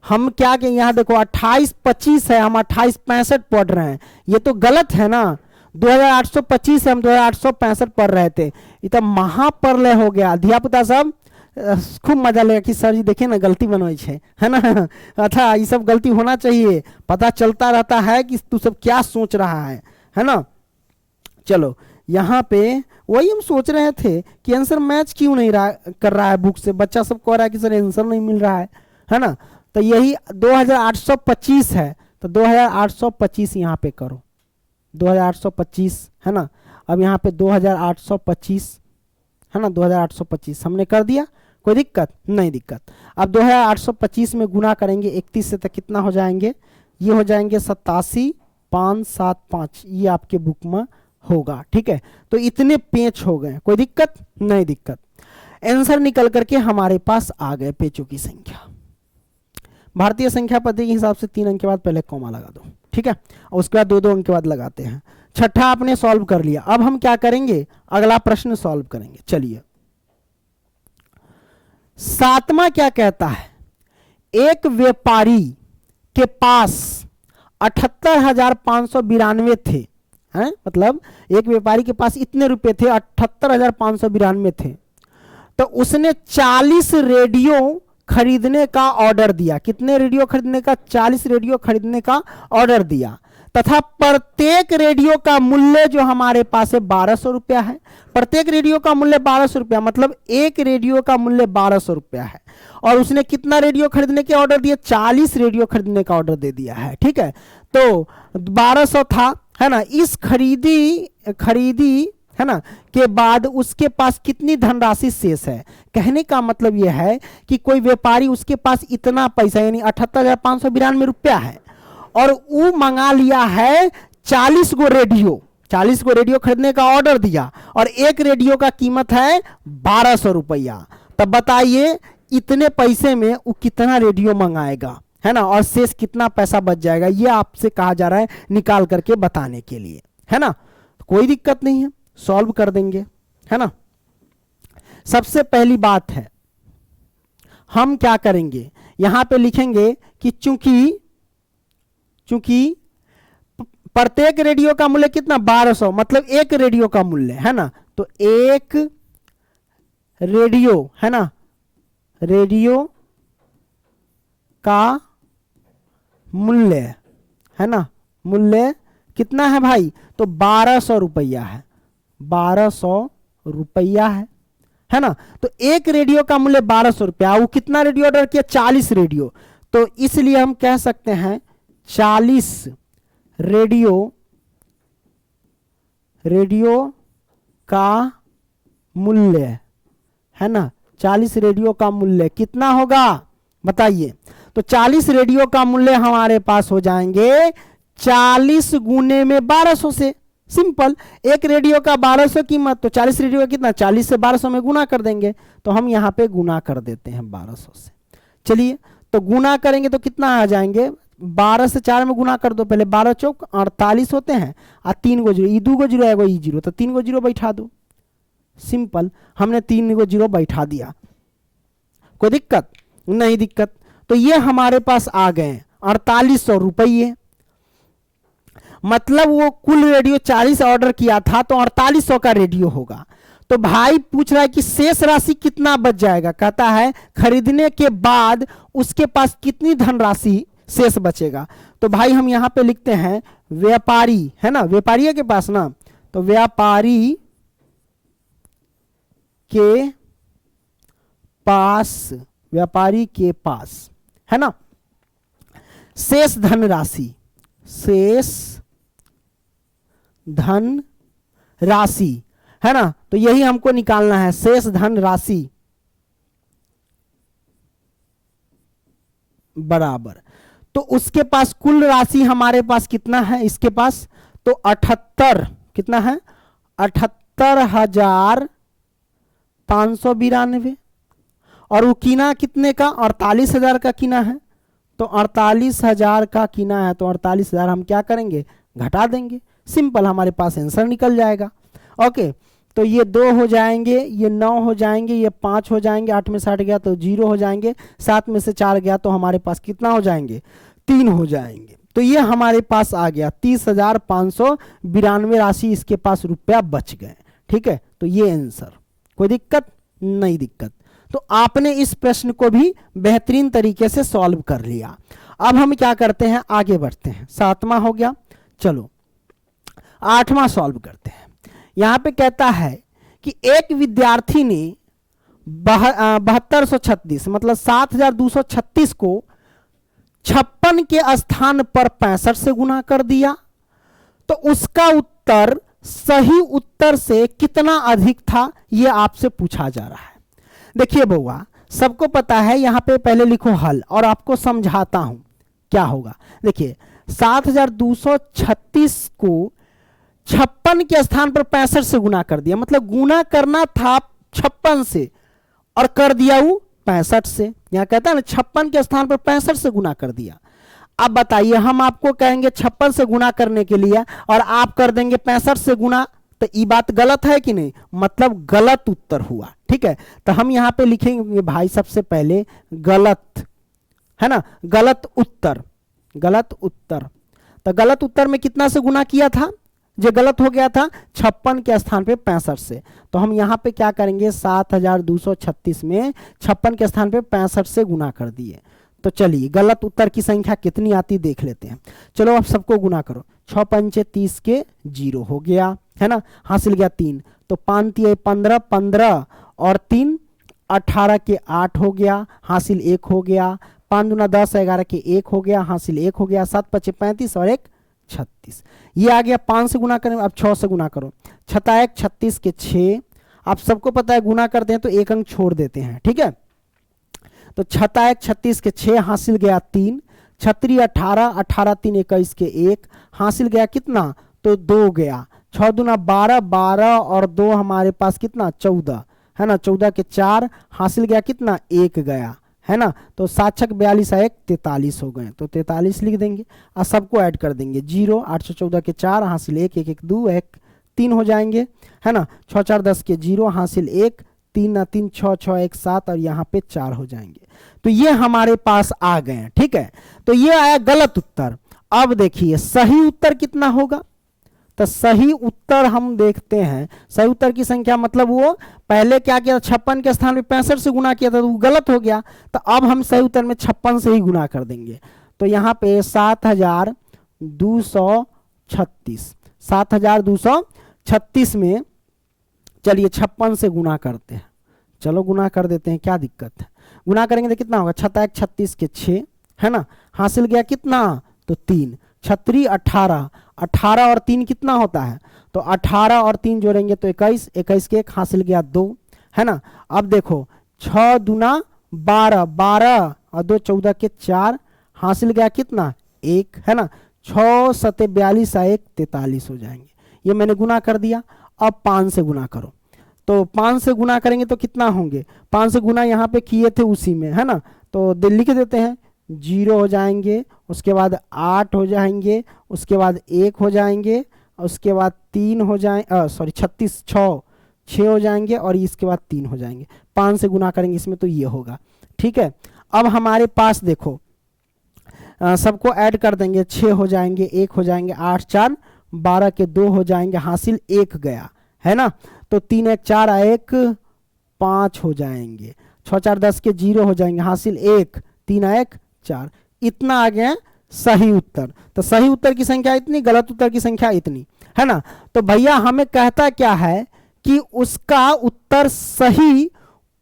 हम क्या किए, यहाँ देखो 28 25 है, हम 28 65 पढ़ रहे हैं, ये तो गलत है ना। 2825 से हम 2865 पढ़ रहे थे, ये तो महाप्रलय हो गया। अध्यापक सब खूब मजा लेगा कि सर जी देखिए ना गलती बनवाई है ना। अच्छा, ये सब गलती होना चाहिए, पता चलता रहता है कि तू सब क्या सोच रहा है ना। चलो, यहाँ पे वही हम सोच रहे थे कि आंसर मैच क्यों नहीं कर रहा है बुक से, बच्चा सब कह रहा है कि सर आंसर नहीं मिल रहा है ना। तो यही 2825 है, तो 2825 यहाँ पे करो, 2825 है ना। अब यहाँ पे 2825 है ना, 2825 हमने कर दिया, कोई दिक्कत नहीं दिक्कत। अब 2825 में गुना करेंगे 31 से, तो कितना हो जाएंगे? ये हो जाएंगे 87 5 7 5, ये आपके बुक में होगा, ठीक है। तो इतने पेच हो गए, कोई दिक्कत नहीं दिक्कत। आंसर निकल करके हमारे पास आ गए पेचों की संख्या। भारतीय संख्या पद्धति के हिसाब से 3 अंक के बाद पहले कॉमा लगा दो, ठीक है, और उसके बाद 2 2 अंक के बाद लगाते हैं। छठा आपने सॉल्व कर लिया। अब हम क्या करेंगे, अगला प्रश्न सॉल्व करेंगे। चलिए, सातवां क्या कहता है, एक व्यापारी के पास 78,592 थे, हैं, मतलब एक व्यापारी के पास इतने रुपए थे, 78,592 थे। तो उसने 40 रेडियो खरीदने का ऑर्डर दिया। कितने रेडियो खरीदने का? 40 रेडियो खरीदने का ऑर्डर दिया, तथा प्रत्येक रेडियो का मूल्य जो हमारे पास है 1200 रुपया है। प्रत्येक रेडियो का मूल्य 1200 रुपया, मतलब एक रेडियो का मूल्य 1200 रुपया है। और उसने कितना रेडियो खरीदने के ऑर्डर दिया? 40 रेडियो खरीदने का ऑर्डर दे दिया है। ठीक है, तो 1200 था, है ना। इस खरीदी है ना के बाद उसके पास कितनी धनराशि शेष है? कहने का मतलब यह है कि कोई व्यापारी, उसके पास इतना पैसा यानी 78,592 रुपया है, और वो मंगा लिया है 40 गो रेडियो। 40 गो रेडियो खरीदने का ऑर्डर दिया, और एक रेडियो का कीमत है 1200 रुपया। तब बताइए इतने पैसे में वो कितना रेडियो मंगाएगा, है ना, और शेष कितना पैसा बच जाएगा? ये आपसे कहा जा रहा है निकाल करके बताने के लिए, है ना। कोई दिक्कत नहीं है, सॉल्व कर देंगे, है ना। सबसे पहली बात है, हम क्या करेंगे, यहां पे लिखेंगे कि चूंकि प्रत्येक रेडियो का मूल्य कितना? 1200, मतलब एक रेडियो का मूल्य, है ना। तो एक रेडियो, है ना, रेडियो का मूल्य, है ना, मूल्य कितना है भाई? तो 1200 रुपया है, 1200 रुपया है ना। तो एक रेडियो का मूल्य 1200 रुपया, वो कितना रेडियो ऑर्डर किया? 40 रेडियो। तो इसलिए हम कह सकते हैं 40 रेडियो का मूल्य, है ना, 40 रेडियो का मूल्य कितना होगा बताइए? तो 40 रेडियो का मूल्य हमारे पास हो जाएंगे 40 गुने में 1200 से। सिंपल, एक रेडियो का 1200 कीमत, तो 40 रेडियो का कितना? 40 से 1200 में गुना कर देंगे। तो हम यहां पे गुना कर देते हैं 1200 से। चलिए, तो गुना करेंगे तो कितना आ जाएंगे? 12 से 4 में गुना कर दो पहले, 12 चौक 48 होते हैं, और 3 गो जीरो, 2 गो जीरो है, ई जीरो, तो 3 गो जीरो बैठा दो। सिंपल, हमने 3 गो जीरो बैठा दिया। कोई दिक्कत नहीं? दिक्कत। तो ये हमारे पास आ गए 4800 रुपये। मतलब वो कुल रेडियो 40 ऑर्डर किया था, तो 4800 का रेडियो होगा। तो भाई पूछ रहा है कि शेष राशि कितना बच जाएगा? कहता है खरीदने के बाद उसके पास कितनी धनराशि शेष बचेगा। तो भाई हम यहां पे लिखते हैं व्यापारी, है ना, व्यापारी के पास ना, तो व्यापारी के पास, है ना, शेष धनराशि, है ना। तो यही हमको निकालना है, शेष धनराशि बराबर। तो उसके पास कुल राशि हमारे पास कितना है? इसके पास तो 78, कितना है? 78,592। और वो कीना कितने का? 48,000 का कीना है। तो 48,000 का कीना है, तो 48,000 हम क्या करेंगे? घटा देंगे। सिंपल, हमारे पास आंसर निकल जाएगा। ओके, तो ये 2 हो जाएंगे, ये 9 हो जाएंगे, ये 5 हो जाएंगे, 8 में से 8 गया तो 0 हो जाएंगे, 7 में से 4 गया तो हमारे पास कितना हो जाएंगे? 3 हो जाएंगे। तो ये हमारे पास आ गया 30,592 राशि इसके पास रुपया बच गए। ठीक है, तो ये आंसर। कोई दिक्कत नहीं? दिक्कत। तो आपने इस प्रश्न को भी बेहतरीन तरीके से सॉल्व कर लिया। अब हम क्या करते हैं? आगे बढ़ते हैं। 7वां हो गया, चलो 8वां सॉल्व करते हैं। यहां पे कहता है कि एक विद्यार्थी ने 7236 मतलब 7236 को 56 के स्थान पर 65 से गुना कर दिया, तो उसका उत्तर सही उत्तर से कितना अधिक था, यह आपसे पूछा जा रहा है। देखिए बउआ, सबको पता है, यहां पे पहले लिखो हल और आपको समझाता हूं क्या होगा। देखिए 7236 को 56 के स्थान पर 65 से गुना कर दिया, मतलब गुना करना था 56 से और कर दिया वो 65 से। यहां कहता है ना 56 के स्थान पर 65 से गुना कर दिया। अब बताइए, हम आपको कहेंगे 56 से गुना करने के लिए और आप कर देंगे 65 से गुना, तो ये बात गलत है कि नहीं, मतलब गलत उत्तर हुआ। ठीक है, तो हम यहां पे लिखेंगे भाई सबसे पहले गलत, है ना, गलत उत्तर, गलत उत्तर। तो गलत उत्तर में कितना से गुना किया था, जो गलत हो गया था 56 के स्थान पे 65 से, तो हम यहां पे क्या करेंगे 7236 में 56 के स्थान पे 65 से गुना कर दिए। तो चलिए गलत उत्तर की संख्या कितनी आती देख लेते हैं। चलो अब सबको गुना करो, 6 पंचे 30 के 0 हो गया, है ना, हासिल गया 3, तो 5 तिया 15, 15 और 3 18 के 8 हो गया, हासिल 1 हो गया, 5 दूना 10, 11 के 1 हो गया, हासिल 1 हो गया, 7 पचे 35 और 1 36, ये आ गया। 5 से गुना करें, अब 6 से गुना करो, 6 1 36 के 6, आप सबको पता है गुना करते हैं तो एक अंक छोड़ देते हैं, ठीक है, तो 6 1 36 के 6, हासिल गया 3, 6 18, 18 3 21 के 1, हासिल गया कितना, तो 2 गया, 6 दूना 12, 12 और 2 हमारे पास कितना 14, है ना, 14 के 4, हासिल गया कितना 1 गया, है ना, तो 7 6 42 1 43 हो गए, तो 43 लिख देंगे और सबको ऐड कर देंगे 0, 814 के 4, हासिल 1 1 1 2 1 3 हो जाएंगे, है ना, 6 4 10 के 0, हासिल 1, 3 ना 3 6 6 1 7 और यहाँ पे 4 हो जाएंगे। तो ये हमारे पास आ गए हैं, ठीक है, तो ये आया गलत उत्तर। अब देखिए सही उत्तर कितना होगा, तो सही उत्तर हम देखते हैं, सही उत्तर की संख्या मतलब वो पहले क्या किया, 56 के स्थान पे 65 से गुना किया था तो वो गलत हो गया, तो अब हम सही उत्तर में 56 से ही गुना कर देंगे। तो यहाँ पे 7236, 7236 में चलिए 56 से गुना करते हैं, चलो गुना कर देते हैं, क्या दिक्कत है, गुना करेंगे तो कितना होगा, 6 1 36 के 6, है ना, हासिल गया कितना, तो 3, 6 18, 18 और 3 कितना होता है, तो 18 और 3 जोड़ेंगे तो 21, 21 के 1, हासिल गया 2, है ना। अब देखो 6 दूना 12, 12 और 2 14 के 4, हासिल गया कितना 1, है ना, 6 7 42 1 43 हो जाएंगे, ये मैंने गुना कर दिया। अब 5 से गुना करो, तो 5 से गुना करेंगे तो कितना होंगे, 5 से गुना यहाँ पे किए थे उसी में, है ना, तो लिख देते हैं, 0 हो जाएंगे, उसके बाद 8 हो जाएंगे, उसके बाद 1 हो जाएंगे, उसके बाद 3 हो जाए, सॉरी 36 6 हो जाएंगे और इसके बाद 3 हो जाएंगे। 5 से गुना करेंगे इसमें तो ये होगा, ठीक है। अब हमारे पास देखो सबको ऐड कर देंगे, 6 हो जाएंगे, 1 हो जाएंगे, 8 4 12 के 2 हो जाएंगे, हासिल 1 गया, है ना, तो 3 1 4 1 5 हो जाएंगे, 6 4 10 के 0 हो जाएंगे, हासिल 1, 3 1 4, इतना आ गया सही उत्तर। तो सही उत्तर की संख्या इतनी, गलत उत्तर की संख्या इतनी, है ना। तो भैया हमें कहता क्या है कि उसका उत्तर सही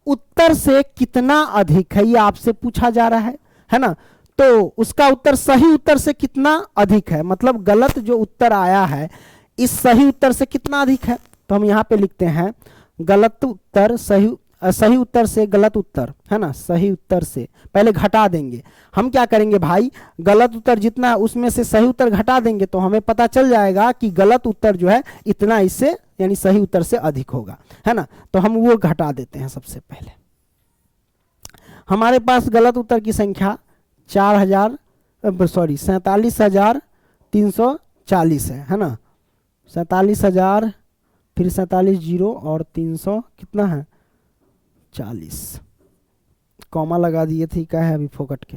उत्तर से कितना अधिक है, ये आपसे पूछा जा रहा है ना, तो उसका उत्तर सही उत्तर से कितना अधिक है, मतलब गलत जो उत्तर आया है इस सही उत्तर से कितना अधिक है। तो हम यहाँ पे लिखते हैं गलत उत्तर सही उत्तर से गलत उत्तर, है ना, सही उत्तर से पहले घटा देंगे। हम क्या करेंगे भाई, गलत उत्तर जितना है उसमें से सही उत्तर घटा देंगे तो हमें पता चल जाएगा कि गलत उत्तर जो है इतना इससे यानी सही उत्तर से अधिक होगा, है ना। तो हम वो घटा देते हैं। सबसे पहले हमारे पास गलत उत्तर की संख्या 47,340 है ना, 47,000 फिर 47 जीरो और 300 कितना है 40, कॉमा लगा दिए थे, क्या है अभी फोकट के,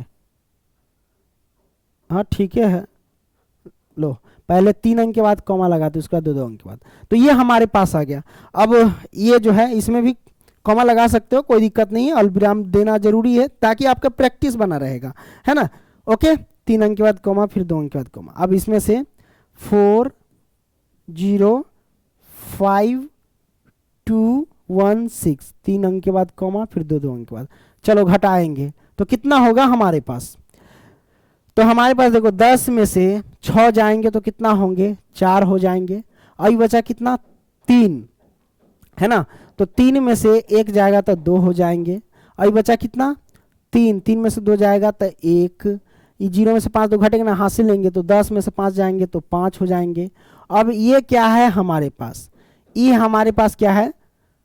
हाँ ठीक है, लो पहले 3 अंक के बाद कॉमा लगाते उसके बाद 2 अंक के बाद, तो ये हमारे पास आ गया। अब ये जो है इसमें भी कॉमा लगा सकते हो, कोई दिक्कत नहीं है, अल्पविराम देना जरूरी है ताकि आपका प्रैक्टिस बना रहेगा, है ना। ओके, 3 अंक के बाद कॉमा फिर 2 अंक के बाद कॉमा। अब इसमें से 4 0 5 2 1 6, 3 अंक के बाद कॉमा फिर 2 अंक के बाद, चलो घटाएंगे तो कितना होगा हमारे पास। तो हमारे पास देखो 10 में से 6 जाएंगे तो कितना होंगे 4 हो जाएंगे, अभी बचा कितना 3, है ना, तो 3 में से 1 जाएगा तो 2 हो जाएंगे, अभी बचा कितना 3, 3 में से 2 जाएगा तो 1, 0 में से 5 2 घटेंगे ना, हासिल लेंगे तो 10 में से 5 जाएंगे तो 5 हो जाएंगे। अब ये क्या है हमारे पास, ये हमारे पास क्या है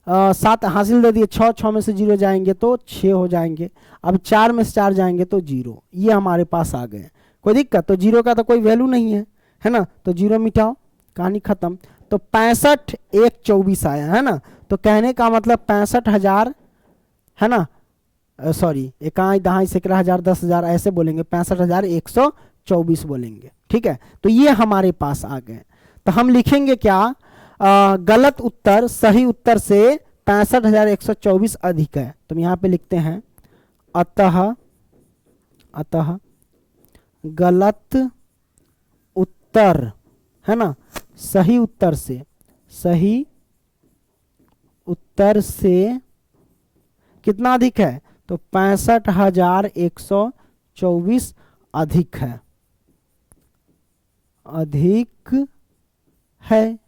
7 हासिल दे दिए, 6 में से 0 जाएंगे तो 6 हो जाएंगे, अब 4 में से 4 जाएंगे तो 0, ये हमारे पास आ गए। कोई दिक्कत? तो जीरो का तो कोई वैल्यू नहीं है ना, तो जीरो मिटाओ, कहानी खत्म। तो 65 1 24 आया है ना, तो कहने का मतलब 65,000 है ना, सॉरी इकाई दहाई सैकड़ा हजार 10,000 ऐसे बोलेंगे, 65,124 बोलेंगे। ठीक है, तो ये हमारे पास आ गए। तो हम लिखेंगे क्या, गलत उत्तर सही उत्तर से 65,124 अधिक है। तो यहाँ पे लिखते हैं अतः गलत उत्तर है ना सही उत्तर से कितना अधिक है, तो 65,124 अधिक है,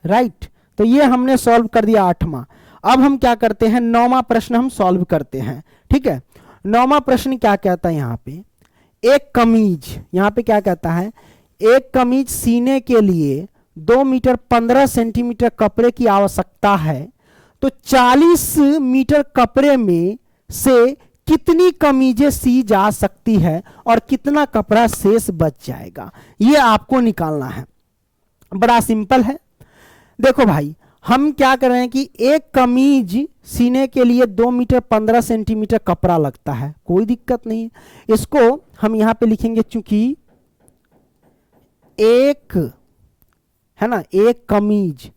राइट। तो ये हमने सॉल्व कर दिया 8वां। अब हम क्या करते हैं, 9वां प्रश्न हम सॉल्व करते हैं। ठीक है, 9वां प्रश्न क्या कहता है, यहाँ पे एक कमीज, यहाँ पे क्या कहता है, एक कमीज सीने के लिए 2 मीटर 15 सेंटीमीटर कपड़े की आवश्यकता है, तो 40 मीटर कपड़े में से कितनी कमीजें सी जा सकती है और कितना कपड़ा शेष बच जाएगा, ये आपको निकालना है। बड़ा सिंपल है। देखो भाई, हम क्या कर रहे हैं कि एक कमीज सीने के लिए 2 मीटर 15 सेंटीमीटर कपड़ा लगता है, कोई दिक्कत नहीं है। इसको हम यहां पे लिखेंगे, चूंकि एक है ना, एक कमीज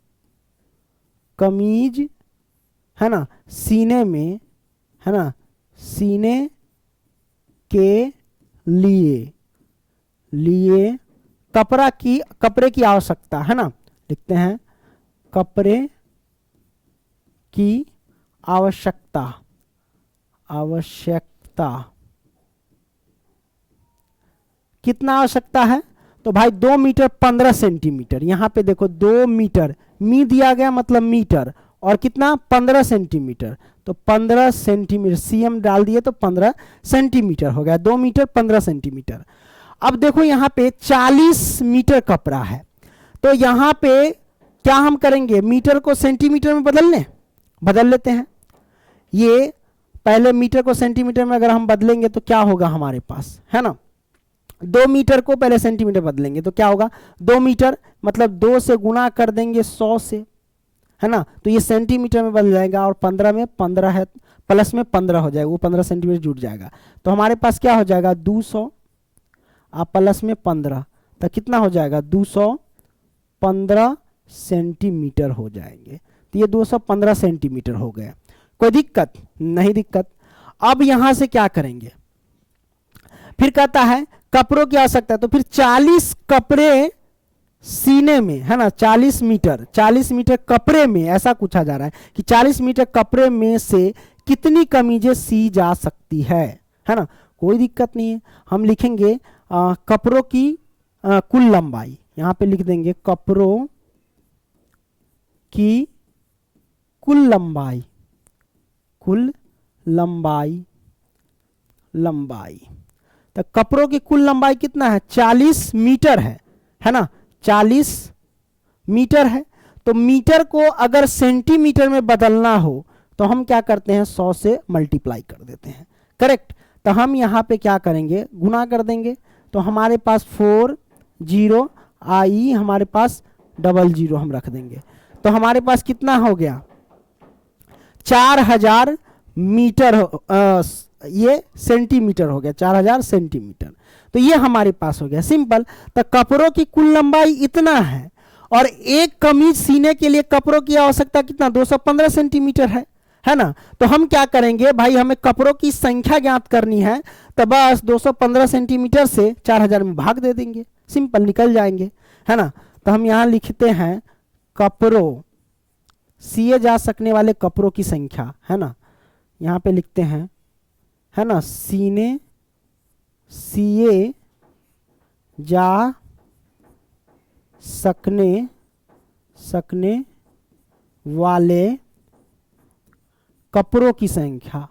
है ना सीने में है ना, सीने के लिए कपड़े की आवश्यकता है ना, लिखते हैं कपड़े की आवश्यकता कितना आवश्यकता है, तो भाई 2 मीटर 15 सेंटीमीटर। यहां पे देखो 2 मीटर मी दिया गया मतलब मीटर, और कितना 15 सेंटीमीटर, तो 15 सेंटीमीटर सीएम डाल दिए तो 15 सेंटीमीटर हो गया, 2 मीटर 15 सेंटीमीटर। अब देखो यहाँ पे 40 मीटर कपड़ा है, तो यहाँ पे क्या हम करेंगे, मीटर को सेंटीमीटर में बदल लेते हैं। ये पहले मीटर को सेंटीमीटर में अगर हम बदलेंगे तो क्या होगा हमारे पास, है ना, 2 मीटर को पहले सेंटीमीटर बदलेंगे तो क्या होगा, 2 मीटर मतलब 2 से गुना कर देंगे 100 से, है ना, तो ये सेंटीमीटर में बदल जाएगा, और 15 में 15 है, प्लस में 15 हो जाएगा, वो 15 सेंटीमीटर जुड़ जाएगा। तो हमारे पास क्या हो जाएगा 200, आप प्लस में 15, तो कितना हो जाएगा 215 सेंटीमीटर हो जाएंगे। तो ये 215 सेंटीमीटर हो गए, कोई दिक्कत नहीं दिक्कत। अब यहां से क्या करेंगे, फिर कहता है कपड़ों की आवश्यकता है, तो फिर 40 कपड़े सीने में है ना, 40 मीटर कपड़े में, ऐसा पूछा जा रहा है कि 40 मीटर कपड़े में से कितनी कमीजें सी जा सकती है ना, कोई दिक्कत नहीं है। हम लिखेंगे कपड़ों की कुल लंबाई, यहां पे लिख देंगे कपड़ों की कुल लंबाई। तो कपड़ों की कुल लंबाई कितना है, 40 मीटर है ना, 40 मीटर है। तो मीटर को अगर सेंटीमीटर में बदलना हो तो हम क्या करते हैं, 100 से मल्टीप्लाई कर देते हैं, करेक्ट। तो हम यहाँ पे क्या करेंगे, गुना कर देंगे, तो हमारे पास 40 आई, हमारे पास 00 हम रख देंगे, तो हमारे पास कितना हो गया 4000 मीटर, ये सेंटीमीटर हो गया, 4000 सेंटीमीटर। तो ये हमारे पास हो गया सिंपल। तो कपड़ों की कुल लंबाई इतना है, और एक कमीज सीने के लिए कपड़ों की आवश्यकता कितना 215 सेंटीमीटर है ना। तो हम क्या करेंगे भाई, हमें कपड़ों की संख्या ज्ञात करनी है, तो बस 215 सेंटीमीटर से 4000 में भाग दे देंगे, सिंपल निकल जाएंगे, है ना। तो हम यहां लिखते हैं कपड़ों, सिए जा सकने वाले कपड़ों की संख्या, है ना, यहां पे लिखते हैं, है ना, सीए जा सकने वाले कपड़ों की संख्या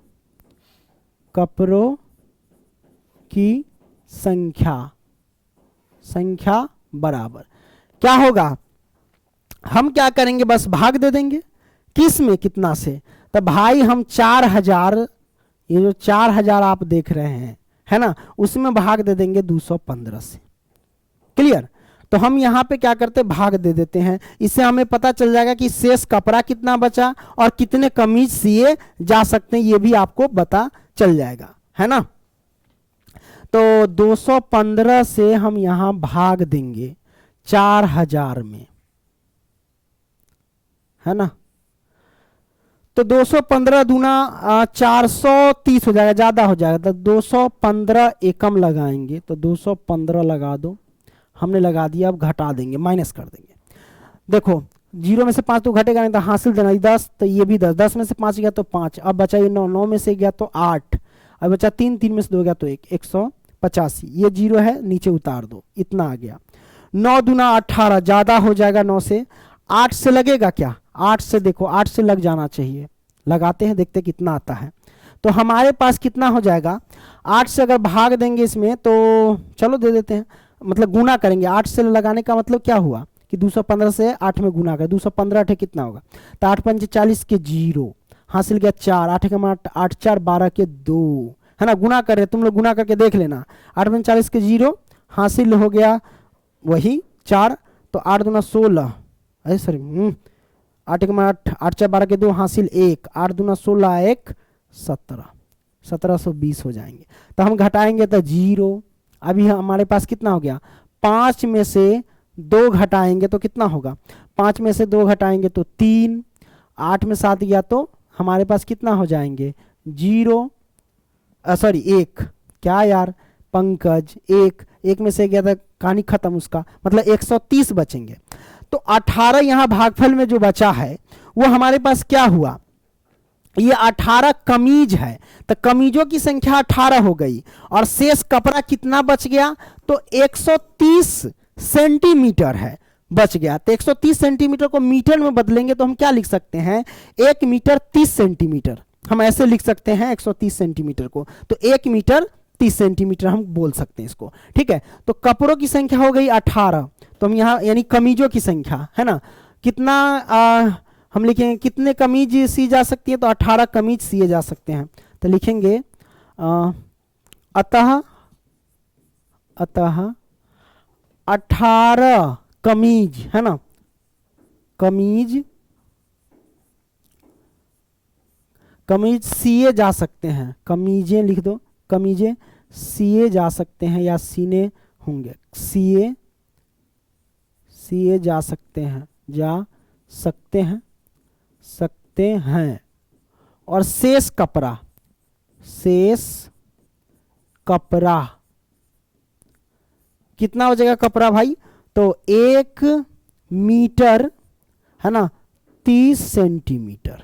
बराबर क्या होगा, हम क्या करेंगे, बस भाग दे देंगे, किस में कितना से, तो भाई हम 4000, ये जो 4000 आप देख रहे हैं है ना, उसमें भाग दे देंगे 215 से। क्लियर? तो हम यहाँ पे क्या करते हैं, भाग दे देते हैं। इससे हमें पता चल जाएगा कि शेष कपड़ा कितना बचा और कितने कमीज सिए जा सकते हैं, ये भी आपको पता चल जाएगा, है ना। तो 215 से हम यहाँ भाग देंगे 4000 में, है ना। तो 215 दूना 430 हो जाएगा, ज्यादा हो जाएगा। तो 215 एकम लगाएंगे, तो 215 लगा दो, हमने लगा दिया। अब घटा देंगे, माइनस कर देंगे। देखो 0 में से 5 तो घटेगा नहीं, तो हासिल देना 10, तो ये भी 10, 10 में से 5 गया तो 5, अब बचा ये 9, 9 में से गया तो 8, अब बचा 3, 3 में से 2 गया तो 1, 185। ये 0 है, नीचे उतार दो, इतना आ गया। 9 दूना 18, ज्यादा हो जाएगा 9 से। 8 से लगेगा क्या, 8 से देखो, 8 से लग जाना चाहिए, लगाते हैं, देखते कितना आता है। तो हमारे पास कितना हो जाएगा, 8 से अगर भाग देंगे इसमें, तो चलो दे देते हैं, मतलब गुना करेंगे। 8 से लगाने का मतलब क्या हुआ कि 215 से 8 में गुना कर, 215 8 कितना होगा, तो 8 5 40 के 0, हासिल गया 4, 8 के 8 4 12 के 2, है ना। गुना कर रहे, तुम लोग गुना करके देख लेना। 8 5 40 के 0, हासिल हो गया वही 4, तो 8 दूना 16, अरे सॉरी 8 के 8, 8 4 12 के 2, हासिल 1, 8 दूना 16 1 17, 1720 हो जाएंगे। तो हम घटाएंगे तो 0, अभी हमारे पास कितना हो गया, 5 में से 2 घटाएंगे तो कितना होगा, 5 में से 2 घटाएंगे तो 3, 8 में 7 गया तो हमारे पास कितना हो जाएंगे 0, सॉरी 1, क्या यार पंकज, 1 में से गया था, कहानी खत्म उसका, मतलब 130 बचेंगे। तो 18 यहाँ भागफल में जो बचा है वो हमारे पास क्या हुआ, ये 18 कमीज है, तो कमीजों की संख्या 18 हो गई, और शेष कपड़ा कितना बच गया, तो 130 सेंटीमीटर है, बच गया। तो 130 सेंटीमीटर को मीटर में बदलेंगे तो हम क्या लिख सकते हैं, 1 मीटर 30 सेंटीमीटर, हम ऐसे लिख सकते हैं 130 सेंटीमीटर को, तो 1 मीटर 30 सेंटीमीटर हम बोल सकते हैं इसको, ठीक है। तो कपड़ों की संख्या हो गई 18, तो हम यहाँ यानी कमीजों की संख्या, है ना, कितना हम लिखेंगे, कितने कमीज सी जा सकती है, तो 18 कमीज सिए जा सकते हैं। तो लिखेंगे अतः 18 कमीज, है ना, कमीज सिए जा सकते हैं, कमीजें लिख दो, कमीजें सिए जा सकते हैं या सीने होंगे, सिए जा सकते हैं, सकते हैं। और शेष कपड़ा कितना हो जाएगा कपड़ा भाई, तो 1 मीटर, है ना, 30 सेंटीमीटर,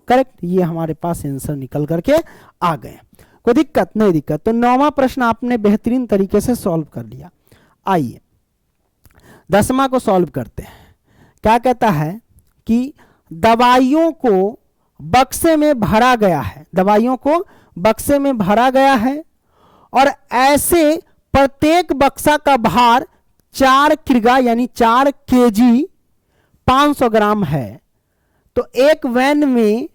करेक्ट। ये हमारे पास आंसर निकल करके आ गए, कोई दिक्कत नहीं दिक्कत। तो 9वां प्रश्न आपने बेहतरीन तरीके से सॉल्व कर लिया। आइए 10वां को सॉल्व करते हैं। क्या कहता है कि दवाइयों को बक्से में भरा गया है, दवाइयों को बक्से में भरा गया है, और ऐसे प्रत्येक बक्सा का भार 4 किग्रा यानी 4 केजी 500 ग्राम है। तो एक वैन में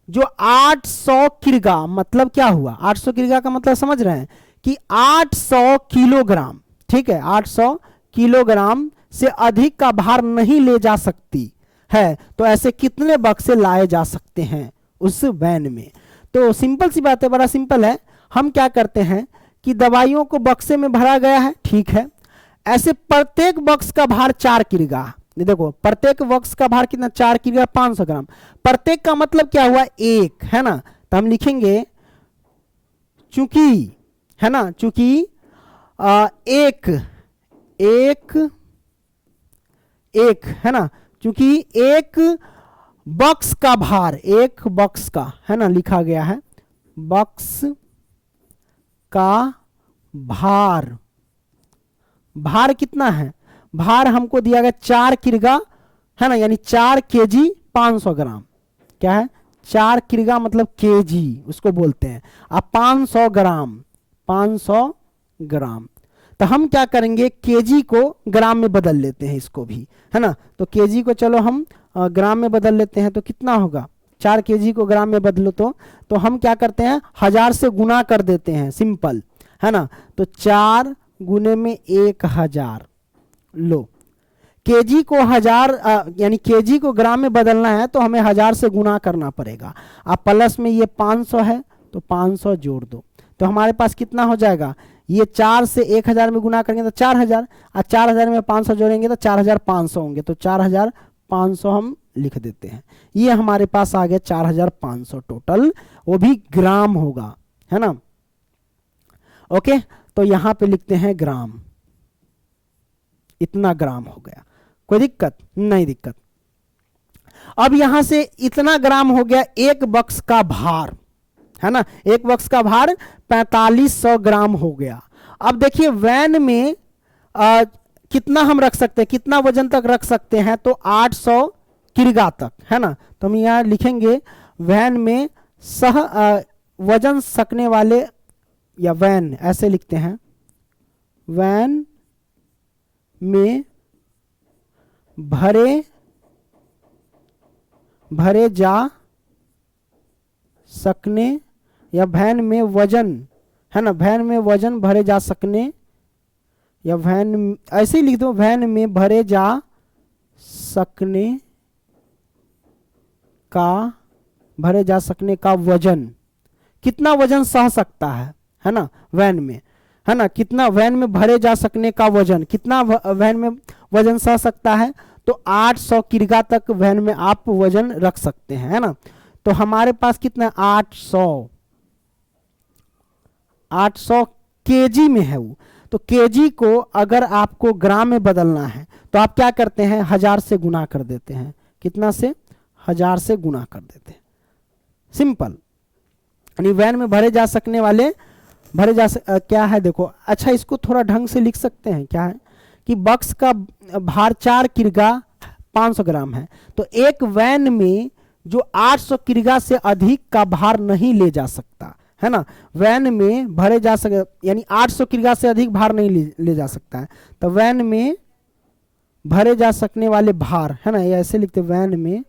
जो 800 किग्रा, मतलब क्या हुआ, 800 किग्रा का मतलब समझ रहे हैं कि 800 किलोग्राम, ठीक है, 800 किलोग्राम से अधिक का भार नहीं ले जा सकती है। तो ऐसे कितने बक्से लाए जा सकते हैं उस वैन में। तो सिंपल सी बात है, बड़ा सिंपल है। हम क्या करते हैं कि दवाइयों को बक्से में भरा गया है, ठीक है, ऐसे प्रत्येक बक्स का भार 4 किग्रा, देखो प्रत्येक बक्स का भार कितना, 4 किग्रा 500 ग्राम, प्रत्येक का मतलब क्या हुआ, 1, है ना। तो हम लिखेंगे चूंकि, है ना, चूंकि एक है ना, चूंकि एक बक्स का भार, एक बक्स का, है ना, लिखा गया है बक्स का भार कितना है, भार हमको दिया गया 4 किग्रा, है ना, यानी 4 केजी 500 ग्राम। क्या है, 4 किग्रा मतलब केजी उसको बोलते हैं, अब 500 ग्राम। तो हम क्या करेंगे, केजी को ग्राम में बदल लेते हैं इसको भी, है ना। तो केजी को चलो हम ग्राम में बदल लेते हैं, तो कितना होगा, 4 केजी को ग्राम में बदलो तो हम क्या करते हैं, 1000 से गुना कर देते हैं, सिंपल है ना। तो 4 गुने में 1000। लो, केजी को 1000 यानी केजी को ग्राम में बदलना है तो हमें 1000 से गुना करना पड़ेगा। अब प्लस में ये 500 है तो 500 जोड़ दो, तो हमारे पास कितना हो जाएगा, ये 4 से 1000 में गुना करेंगे तो 4000, और 4000 में 500 जोड़ेंगे तो 4500 होंगे, तो 4500 हम लिख देते हैं। ये हमारे पास आ गया 4500 टोटल, वो भी ग्राम होगा, है ना। ओके, तो यहां पे लिखते हैं ग्राम, इतना ग्राम हो गया। कोई दिक्कत नहीं? दिक्कत। अब यहां से इतना ग्राम हो गया एक बक्स का भार, है ना। एक बक्स का भार 4500 ग्राम हो गया। अब देखिए वैन में कितना हम रख सकते हैं, कितना वजन तक रख सकते हैं, तो 800 किग्रा तक, है ना। तो हम यहां लिखेंगे वैन में वजन सकने वाले, या वैन ऐसे लिखते हैं, वैन में भरे जा सकने, या वैन में वजन, है ना, वैन में वजन भरे जा सकने, या वैन ऐसे ही लिख दो, वैन में भरे जा सकने का वजन, कितना वजन सह सकता है ना वैन में, है ना। कितना वैन में भरे जा सकने का वजन, कितना वैन में वजन सह सकता है, तो 800 किग्रा तक वैन में आप वजन रख सकते हैं, है ना। तो हमारे पास कितना, 800 केजी में है वो। तो केजी को अगर आपको ग्राम में बदलना है तो आप क्या करते हैं, 1000 से गुना कर देते हैं। कितना से, 1000 से गुना कर देते हैं, सिंपल। यानी वैन में भरे जा सकने वाले, क्या है देखो, अच्छा इसको थोड़ा ढंग से लिख सकते हैं, क्या है कि बक्स का भार 4 किग्रा 500 ग्राम है, तो एक वैन में जो 800 किग्रा से अधिक का भार नहीं ले जा सकता, है ना। वैन में भरे जा सके, यानी 800 किग्रा से अधिक भार नहीं ले जा सकता है, तो वैन में भरे जा सकने वाले भार, है ना, ये ऐसे लिखते, वैन में,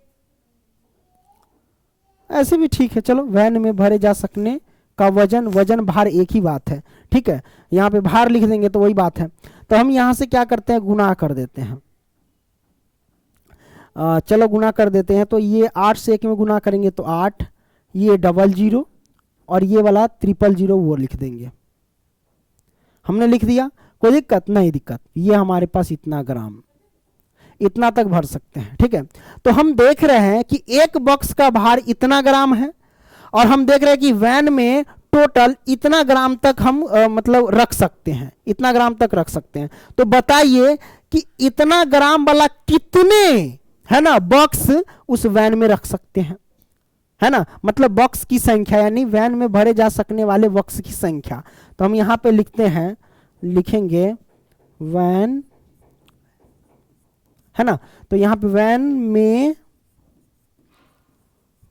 ऐसे भी ठीक है, चलो, वैन में भरे जा सकने का वजन भार एक ही बात है, ठीक है। यहाँ पे भार लिख देंगे तो वही बात है। तो हम यहां से क्या करते हैं, गुना कर देते हैं। चलो गुना कर देते हैं, तो ये 8 से 1 में गुना करेंगे तो 8, ये 00 और ये वाला 000 वो लिख देंगे। हमने लिख दिया, कोई दिक्कत नहीं? दिक्कत। ये हमारे पास इतना ग्राम, इतना तक भर सकते हैं, ठीक है। तो हम देख रहे हैं कि एक बॉक्स का भार इतना ग्राम है, और हम देख रहे हैं कि वैन में टोटल इतना ग्राम तक हम मतलब रख सकते हैं, इतना ग्राम तक रख सकते हैं। तो बताइए कि इतना ग्राम वाला कितने, है ना, बॉक्स उस वैन में रख सकते हैं, है ना। मतलब बॉक्स की संख्या, यानी वैन में भरे जा सकने वाले बॉक्स की संख्या। तो हम यहां पे लिखते हैं, लिखेंगे वैन, है ना। तो यहां पे वैन में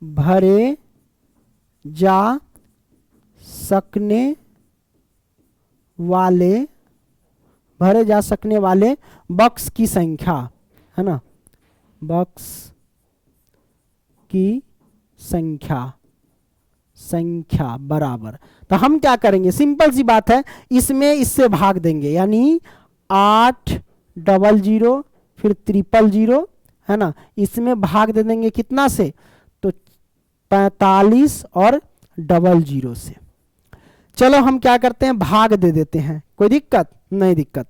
भरे जा सकने वाले बॉक्स की संख्या, है ना, बॉक्स की संख्या बराबर। तो हम क्या करेंगे, सिंपल सी बात है, इसमें इससे भाग देंगे, यानी 800 फिर 000, है ना, इसमें भाग दे देंगे कितना से, तो 45 और 00 से। चलो हम क्या करते हैं, भाग दे देते हैं, कोई दिक्कत नहीं? दिक्कत।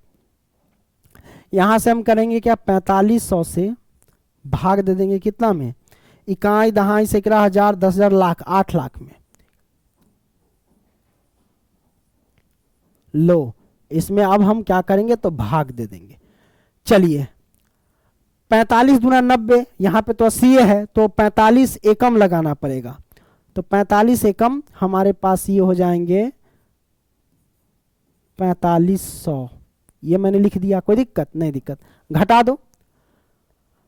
यहां से हम करेंगे क्या, 4500 से भाग दे देंगे कितना में, 1 दहाई 11,000 10,000 लाख 8 लाख में। लो, इसमें अब हम क्या करेंगे, तो भाग दे देंगे। चलिए, 45 दूना 90, यहां पे तो 80 है, तो 45 एकम लगाना पड़ेगा। तो 45 एकम हमारे पास ये हो जाएंगे 4500, ये मैंने लिख दिया, कोई दिक्कत नहीं? दिक्कत। घटा दो,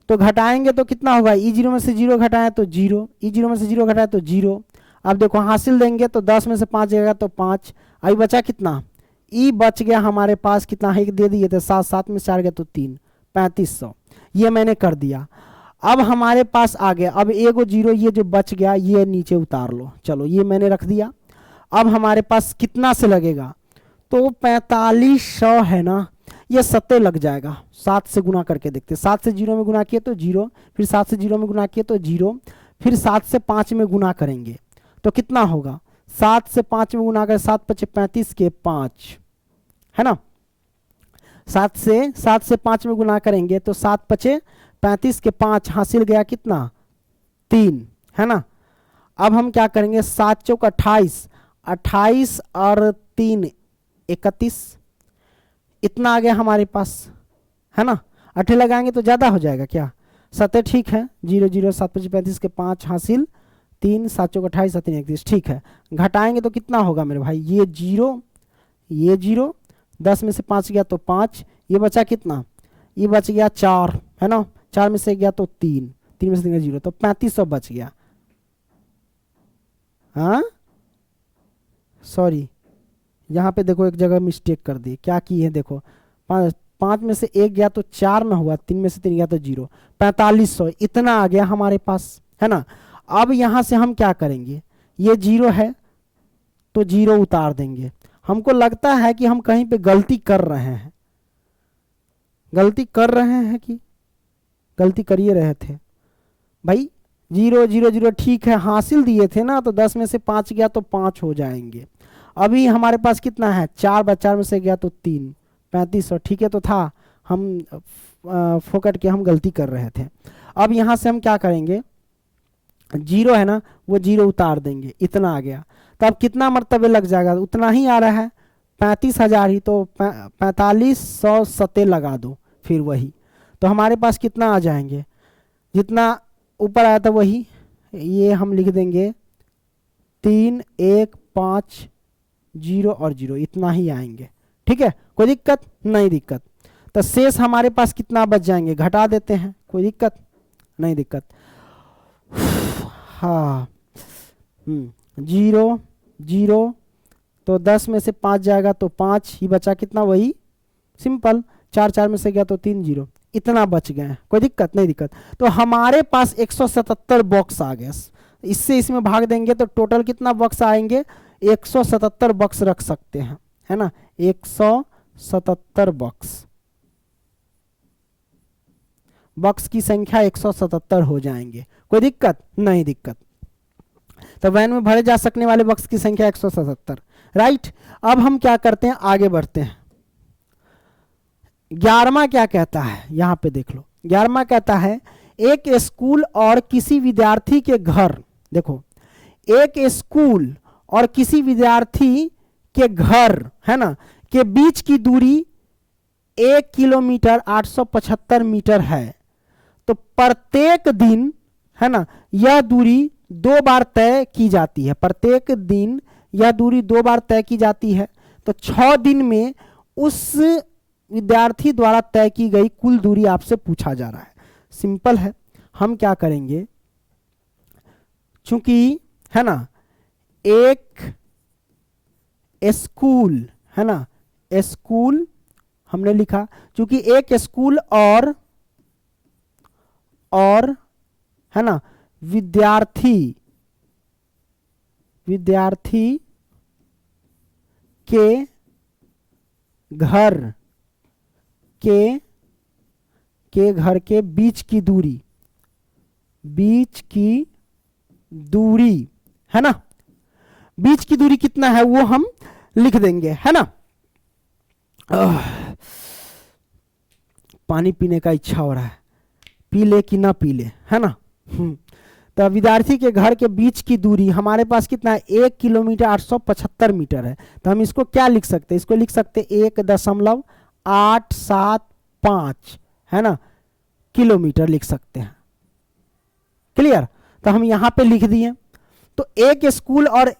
तो घटाएंगे तो कितना होगा, E0 में से 0 घटाएं तो 0, E0 में से 0 घटाएं तो 0। अब देखो हासिल देंगे तो 10 में से 5 जाएगा तो 5, आई बचा कितना, E बच गया हमारे पास कितना, एक दे दिए थे 7, 7 में 4 गया तो 3, 3500। ये मैंने कर दिया। अब हमारे पास आ गया, अब एगो 0 ये जो बच गया ये नीचे उतार लो, चलो ये मैंने रख दिया। अब हमारे पास कितना से लगेगा, तो 4500 है ना, ये 70 लग जाएगा। 7 से गुना करके देखते हैं। 7 से 0 में गुना किए तो 0, फिर 7 से 0 में गुना किए तो 0, फिर 7 से 5 में गुना करेंगे तो कितना होगा? 7 से 5 में गुना करें, 7 पचे 35 के 5 है ना। 7 से 5 में गुना करेंगे तो 7 पचे 35 के 5, हासिल गया कितना? 3 है ना। अब हम क्या करेंगे? 7 चौक 28, 28 और 3 31, इतना आ गया हमारे पास है ना। 8 लगाएंगे तो ज़्यादा हो जाएगा क्या? 7 ठीक है, 0 0, 7 पचे 35 के 5, हासिल 3, 7 चौक 28, 7 3 31, ठीक है। घटाएंगे तो कितना होगा मेरे भाई? ये 0, ये 0, 10 में से 5 गया तो 5, ये बचा कितना? ये बच गया 4 है ना। 4 में से गया तो 3, 3 में से 3 गया 0, तो 3500 बच गया। हाँ सॉरी, यहाँ पे देखो एक जगह मिस्टेक कर दी। क्या की है देखो, 5 में से 1 गया तो 4 में हुआ, 3 में से 3 गया तो 0, 4500 इतना आ गया हमारे पास है ना। अब यहाँ से हम क्या करेंगे? ये 0 है तो 0 उतार देंगे। हमको लगता है कि हम कहीं पे गलती कर रहे हैं। गलती कर रहे हैं कि गलती कर ही रहे थे भाई। 0 0 0 ठीक है, हासिल दिए थे ना, तो 10 में से 5 गया तो 5 हो जाएंगे। अभी हमारे पास कितना है? 4 4 में से गया तो 3, 3500 ठीक है। तो था हम फोकट के हम गलती कर रहे थे। अब यहाँ से हम क्या करेंगे? 0 है ना, वो 0 उतार देंगे, इतना आ गया। तो अब कितना मरतबे लग जाएगा? उतना ही आ रहा है, 35,000 ही, तो 4500 सते लगा दो फिर वही। तो हमारे पास कितना आ जाएंगे? जितना ऊपर आया था वही, ये हम लिख देंगे 3 1 5 0 और 0, इतना ही आएंगे। ठीक है, कोई दिक्कत नहीं? दिक्कत तो शेष हमारे पास कितना बच जाएंगे? घटा देते हैं, कोई दिक्कत नहीं? दिक्कत हाँ 0 0, तो 10 में से 5 जाएगा तो 5 ही बचा, कितना? वही सिंपल। 4 4 में से गया तो 3 0, इतना बच गए। कोई दिक्कत नहीं? दिक्कत। तो हमारे पास 177 बॉक्स आ गए। इससे इसमें भाग देंगे तो टोटल कितना बॉक्स आएंगे? 177 बॉक्स रख सकते हैं है ना। 177 बॉक्स की संख्या 177 हो जाएंगे। कोई दिक्कत नहीं? दिक्कत। तो वैन में भरे जा सकने वाले बॉक्स की संख्या 177, राइट। अब हम क्या करते हैं? आगे बढ़ते हैं। 11वां क्या कहता है? यहां पे देख लो। 11वां कहता है एक स्कूल और किसी विद्यार्थी के घर, देखो एक स्कूल और किसी विद्यार्थी के घर है ना के बीच की दूरी 1 किलोमीटर 875 मीटर है। तो प्रत्येक दिन है ना यह दूरी 2 बार तय की जाती है। प्रत्येक दिन यह दूरी 2 बार तय की जाती है। तो 6 दिन में उस विद्यार्थी द्वारा तय की गई कुल दूरी आपसे पूछा जा रहा है। सिंपल है, हम क्या करेंगे? चूंकि है ना एक स्कूल है ना, स्कूल हमने लिखा, चूंकि एक स्कूल और है ना विद्यार्थी के घर के बीच की दूरी है ना, बीच की दूरी कितना है वो हम लिख देंगे है ना। पानी पीने का इच्छा हो रहा है, पी ले कि ना पी ले है ना। तो विद्यार्थी के घर के बीच की दूरी हमारे पास कितना है? 1 किलोमीटर 875 मीटर है। तो हम इसको क्या लिख सकते हैं? इसको लिख सकते 1.875 है ना किलोमीटर लिख सकते हैं। क्लियर? तो हम यहां पे लिख दिए। तो एक स्कूल और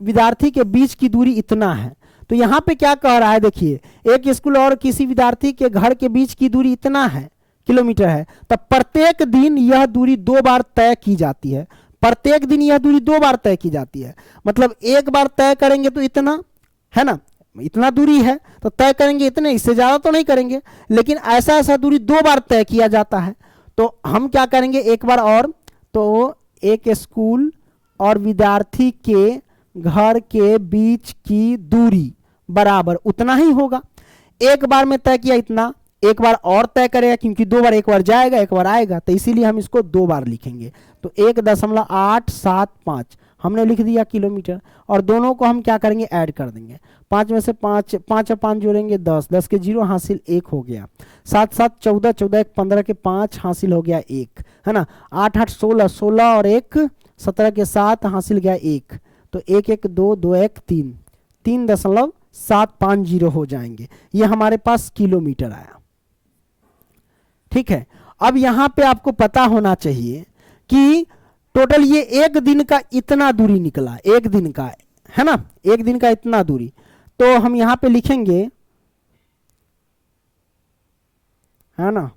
विद्यार्थी के बीच की दूरी इतना है। तो यहां पे क्या कह रहा है? देखिए, एक स्कूल और किसी विद्यार्थी के घर के बीच की दूरी इतना है किलोमीटर है। तो प्रत्येक दिन यह दूरी 2 बार तय की जाती है। प्रत्येक दिन यह दूरी 2 बार तय की जाती है। मतलब एक बार तय करेंगे तो इतना है ना, इतना दूरी है तो तय करेंगे इतने, इससे ज्यादा तो नहीं करेंगे। लेकिन ऐसा दूरी 2 बार तय किया जाता है। तो हम क्या करेंगे एक बार और? तो एक स्कूल और विद्यार्थी के घर के बीच की दूरी बराबर उतना ही होगा। एक बार में तय किया इतना, एक बार और तय करेगा क्योंकि दो बार, एक बार जाएगा एक बार आएगा, तो इसीलिए हम इसको दो बार लिखेंगे। तो 1.875 हमने लिख दिया किलोमीटर, और दोनों को हम क्या करेंगे, ऐड कर देंगे। 5 में से 5, 5 और 5 जोड़ेंगे 10, 10 के 0 हासिल 1 हो गया। 7 7 14, 14 1 15 के 5 हासिल हो गया 1, है ना। 8 8 16, 16 और 1 17 के 7 हासिल गया 1। तो 1 1 2, 2 1 3, 3.750 हो जाएंगे। ये हमारे पास किलोमीटर आया। ठीक है, अब यहां पे आपको पता होना चाहिए कि टोटल ये एक दिन का इतना दूरी निकला, एक दिन का, है ना, एक दिन का इतना दूरी। तो हम यहां पे लिखेंगे, है ना,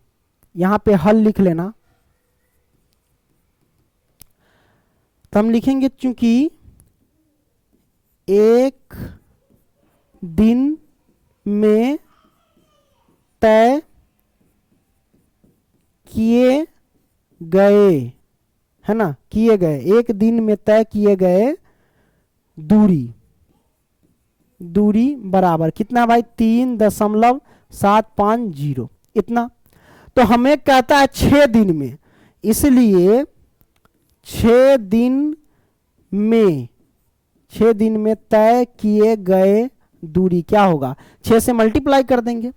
यहां पे हल लिख लेना। तो हम लिखेंगे चूंकि एक दिन में तय किए गए, है ना, किए गए, एक दिन में तय किए गए दूरी बराबर कितना भाई, 3.750 इतना। तो हमें कहता है 6 दिन में, इसलिए 6 दिन में तय किए गए दूरी क्या होगा, 6 से मल्टीप्लाई कर देंगे।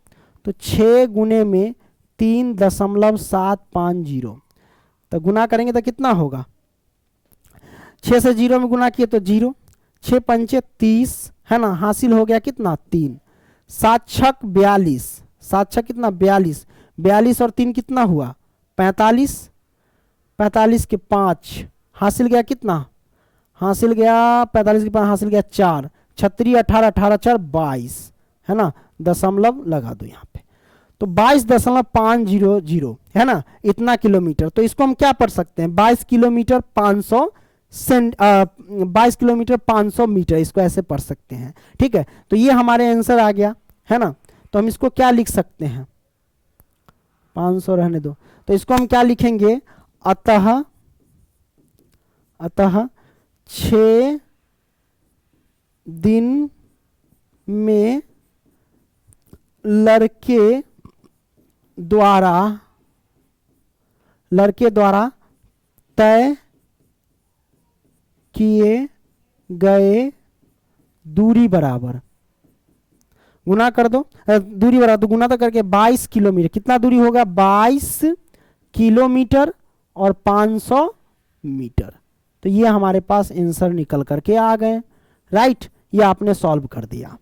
तो 6 गुने में 3.750, तो गुना करेंगे तो कितना होगा, 6 से 0 में गुना किए तो 0, 6 पंचे 30, है ना, हासिल हो गया कितना 3, 7 छक 42, 7 छक कितना 42, 42 और 3 कितना हुआ 45, 45 के 5 हासिल गया कितना, हासिल गया 45 के 5 हासिल गया 4, 36 18, 18 4 22, है ना, दशमलव लगा दो यहाँ पे। तो 22.500, है ना, इतना किलोमीटर। तो इसको हम क्या पढ़ सकते हैं, 22 किलोमीटर 500 मीटर, इसको ऐसे पढ़ सकते हैं। ठीक है, तो ये हमारे आंसर आ गया, है ना। तो हम इसको क्या लिख सकते हैं, 500 रहने दो, तो इसको हम क्या लिखेंगे, अतः 6 दिन में लड़के द्वारा तय किए गए दूरी बराबर, गुना कर दो, दूरी बराबर, तो गुना तो करके 22 किलोमीटर, कितना दूरी होगा 22 किलोमीटर और 500 मीटर। तो ये हमारे पास आंसर निकल करके आ गए, राइट, ये आपने सॉल्व कर दिया।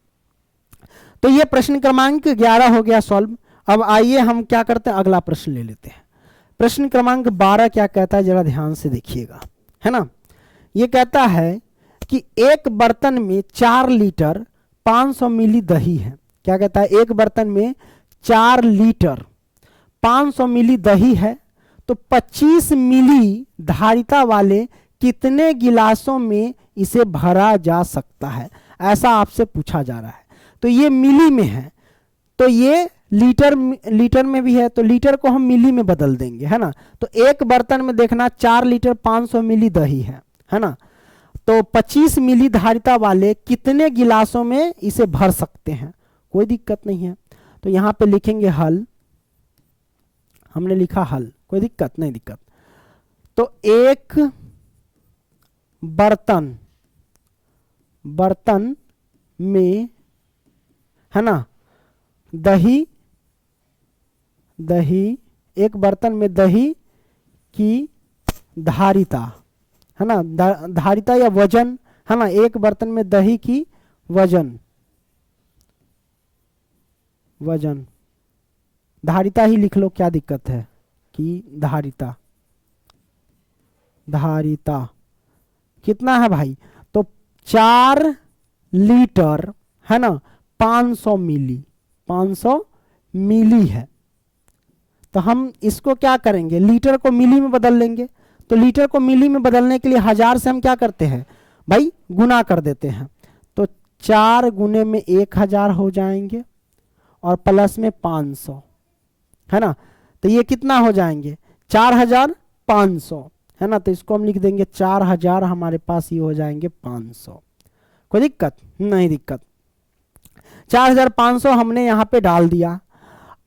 तो ये प्रश्न क्रमांक 11 हो गया सॉल्व। अब आइए हम क्या करते हैं, अगला प्रश्न ले लेते हैं। प्रश्न क्रमांक 12 क्या कहता है, जरा ध्यान से देखिएगा, है ना। ये कहता है कि एक बर्तन में 4 लीटर 500 मिली दही है। क्या कहता है, एक बर्तन में 4 लीटर 500 मिली दही है, तो 25 मिली धारिता वाले कितने गिलासों में इसे भरा जा सकता है, ऐसा आपसे पूछा जा रहा है। तो ये मिली में है, तो ये लीटर में भी है, तो लीटर को हम मिली में बदल देंगे, है ना। तो एक बर्तन में देखना 4 लीटर 500 मिली दही है ना, तो 25 मिली धारिता वाले कितने गिलासों में इसे भर सकते हैं, कोई दिक्कत नहीं है। तो यहां पे लिखेंगे हल, हमने लिखा हल, कोई दिक्कत नहीं, दिक्कत। तो एक बर्तन में, है ना, दही, एक बर्तन में दही की धारिता, है ना, धारिता या वजन, है ना, एक बर्तन में दही की वजन धारिता ही लिख लो, क्या दिक्कत है, कि धारिता कितना है भाई, तो 4 लीटर, है ना, 500 मिली है। तो हम इसको क्या करेंगे, लीटर को मिली में बदल लेंगे। तो लीटर को मिली में बदलने के लिए 1000 से हम क्या करते हैं भाई, गुना कर देते हैं। तो 4 गुने में 1000 हो जाएंगे और प्लस में 500, है ना, तो ये कितना हो जाएंगे 4500, है ना। तो इसको हम लिख देंगे 4000, हमारे पास ये हो जाएंगे 500, कोई दिक्कत नहीं, दिक्कत। 4500 हमने यहाँ पे डाल दिया।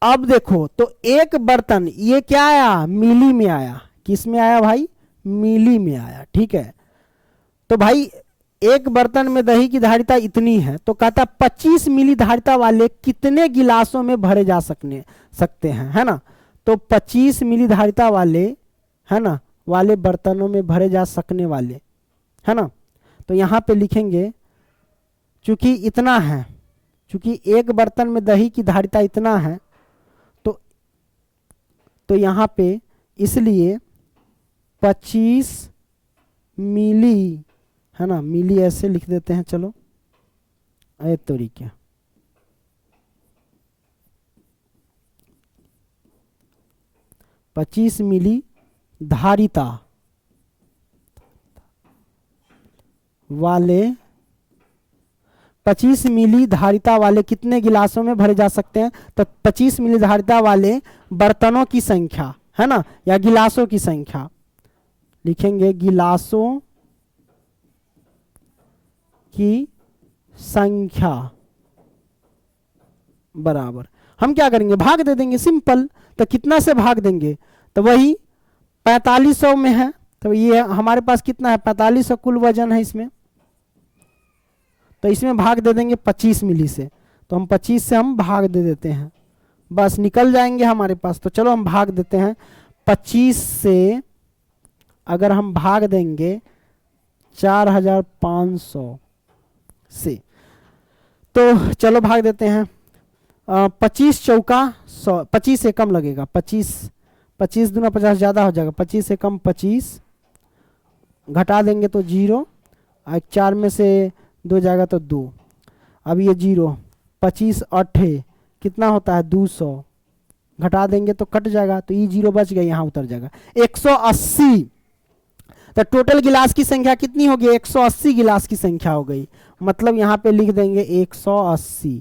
अब देखो तो एक बर्तन ये क्या आया, मिली में आया। किस में आया भाई, मिली में आया। ठीक है, तो भाई एक बर्तन में दही की धारिता इतनी है, तो कहता 25 मिली धारिता वाले कितने गिलासों में भरे जा सकते हैं, है ना। तो 25 मिली धारिता वाले, है ना, वाले बर्तनों में भरे जा सकने वाले, है ना। तो यहाँ पे लिखेंगे चूंकि इतना है, चूंकि एक बर्तन में दही की धारिता इतना है, तो यहाँ पे इसलिए 25 मिली, है ना, मिली ऐसे लिख देते हैं। चलो ए तरीके 25 मिली धारिता वाले 25 मिली धारिता वाले कितने गिलासों में भरे जा सकते हैं। तो 25 मिली धारिता वाले बर्तनों की संख्या, है ना, या गिलासों की संख्या लिखेंगे, गिलासों की संख्या बराबर, हम क्या करेंगे, भाग दे देंगे, सिंपल। तो कितना से भाग देंगे, तो वही 4500 में है, तो ये हमारे पास कितना है, 4500 कुल वजन है इसमें, तो इसमें भाग दे देंगे 25 मिली से। तो हम 25 से हम भाग दे देते हैं, बस निकल जाएंगे हमारे पास। तो चलो हम भाग देते हैं 25 से, अगर हम भाग देंगे 4500 से, तो चलो भाग देते हैं 25 चौका 100, 25 से कम लगेगा, 25 दूना 50 ज़्यादा हो जाएगा, 25 से कम 25 घटा देंगे तो 0, 4 में से 2 जाएगा तो 2, अब ये 0, 25 8 कितना होता है 200, घटा देंगे तो कट जाएगा, तो ये 0 बच गया, यहाँ उतर जाएगा 180। तो टोटल गिलास की संख्या कितनी होगी, 180 गिलास की संख्या हो गई। मतलब यहाँ पे लिख देंगे 180,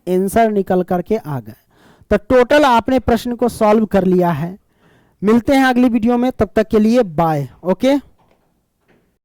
आंसर निकल करके आ गए। तो टोटल आपने प्रश्न को सॉल्व कर लिया है। मिलते हैं अगली वीडियो में, तब तक के लिए बाय। ओके।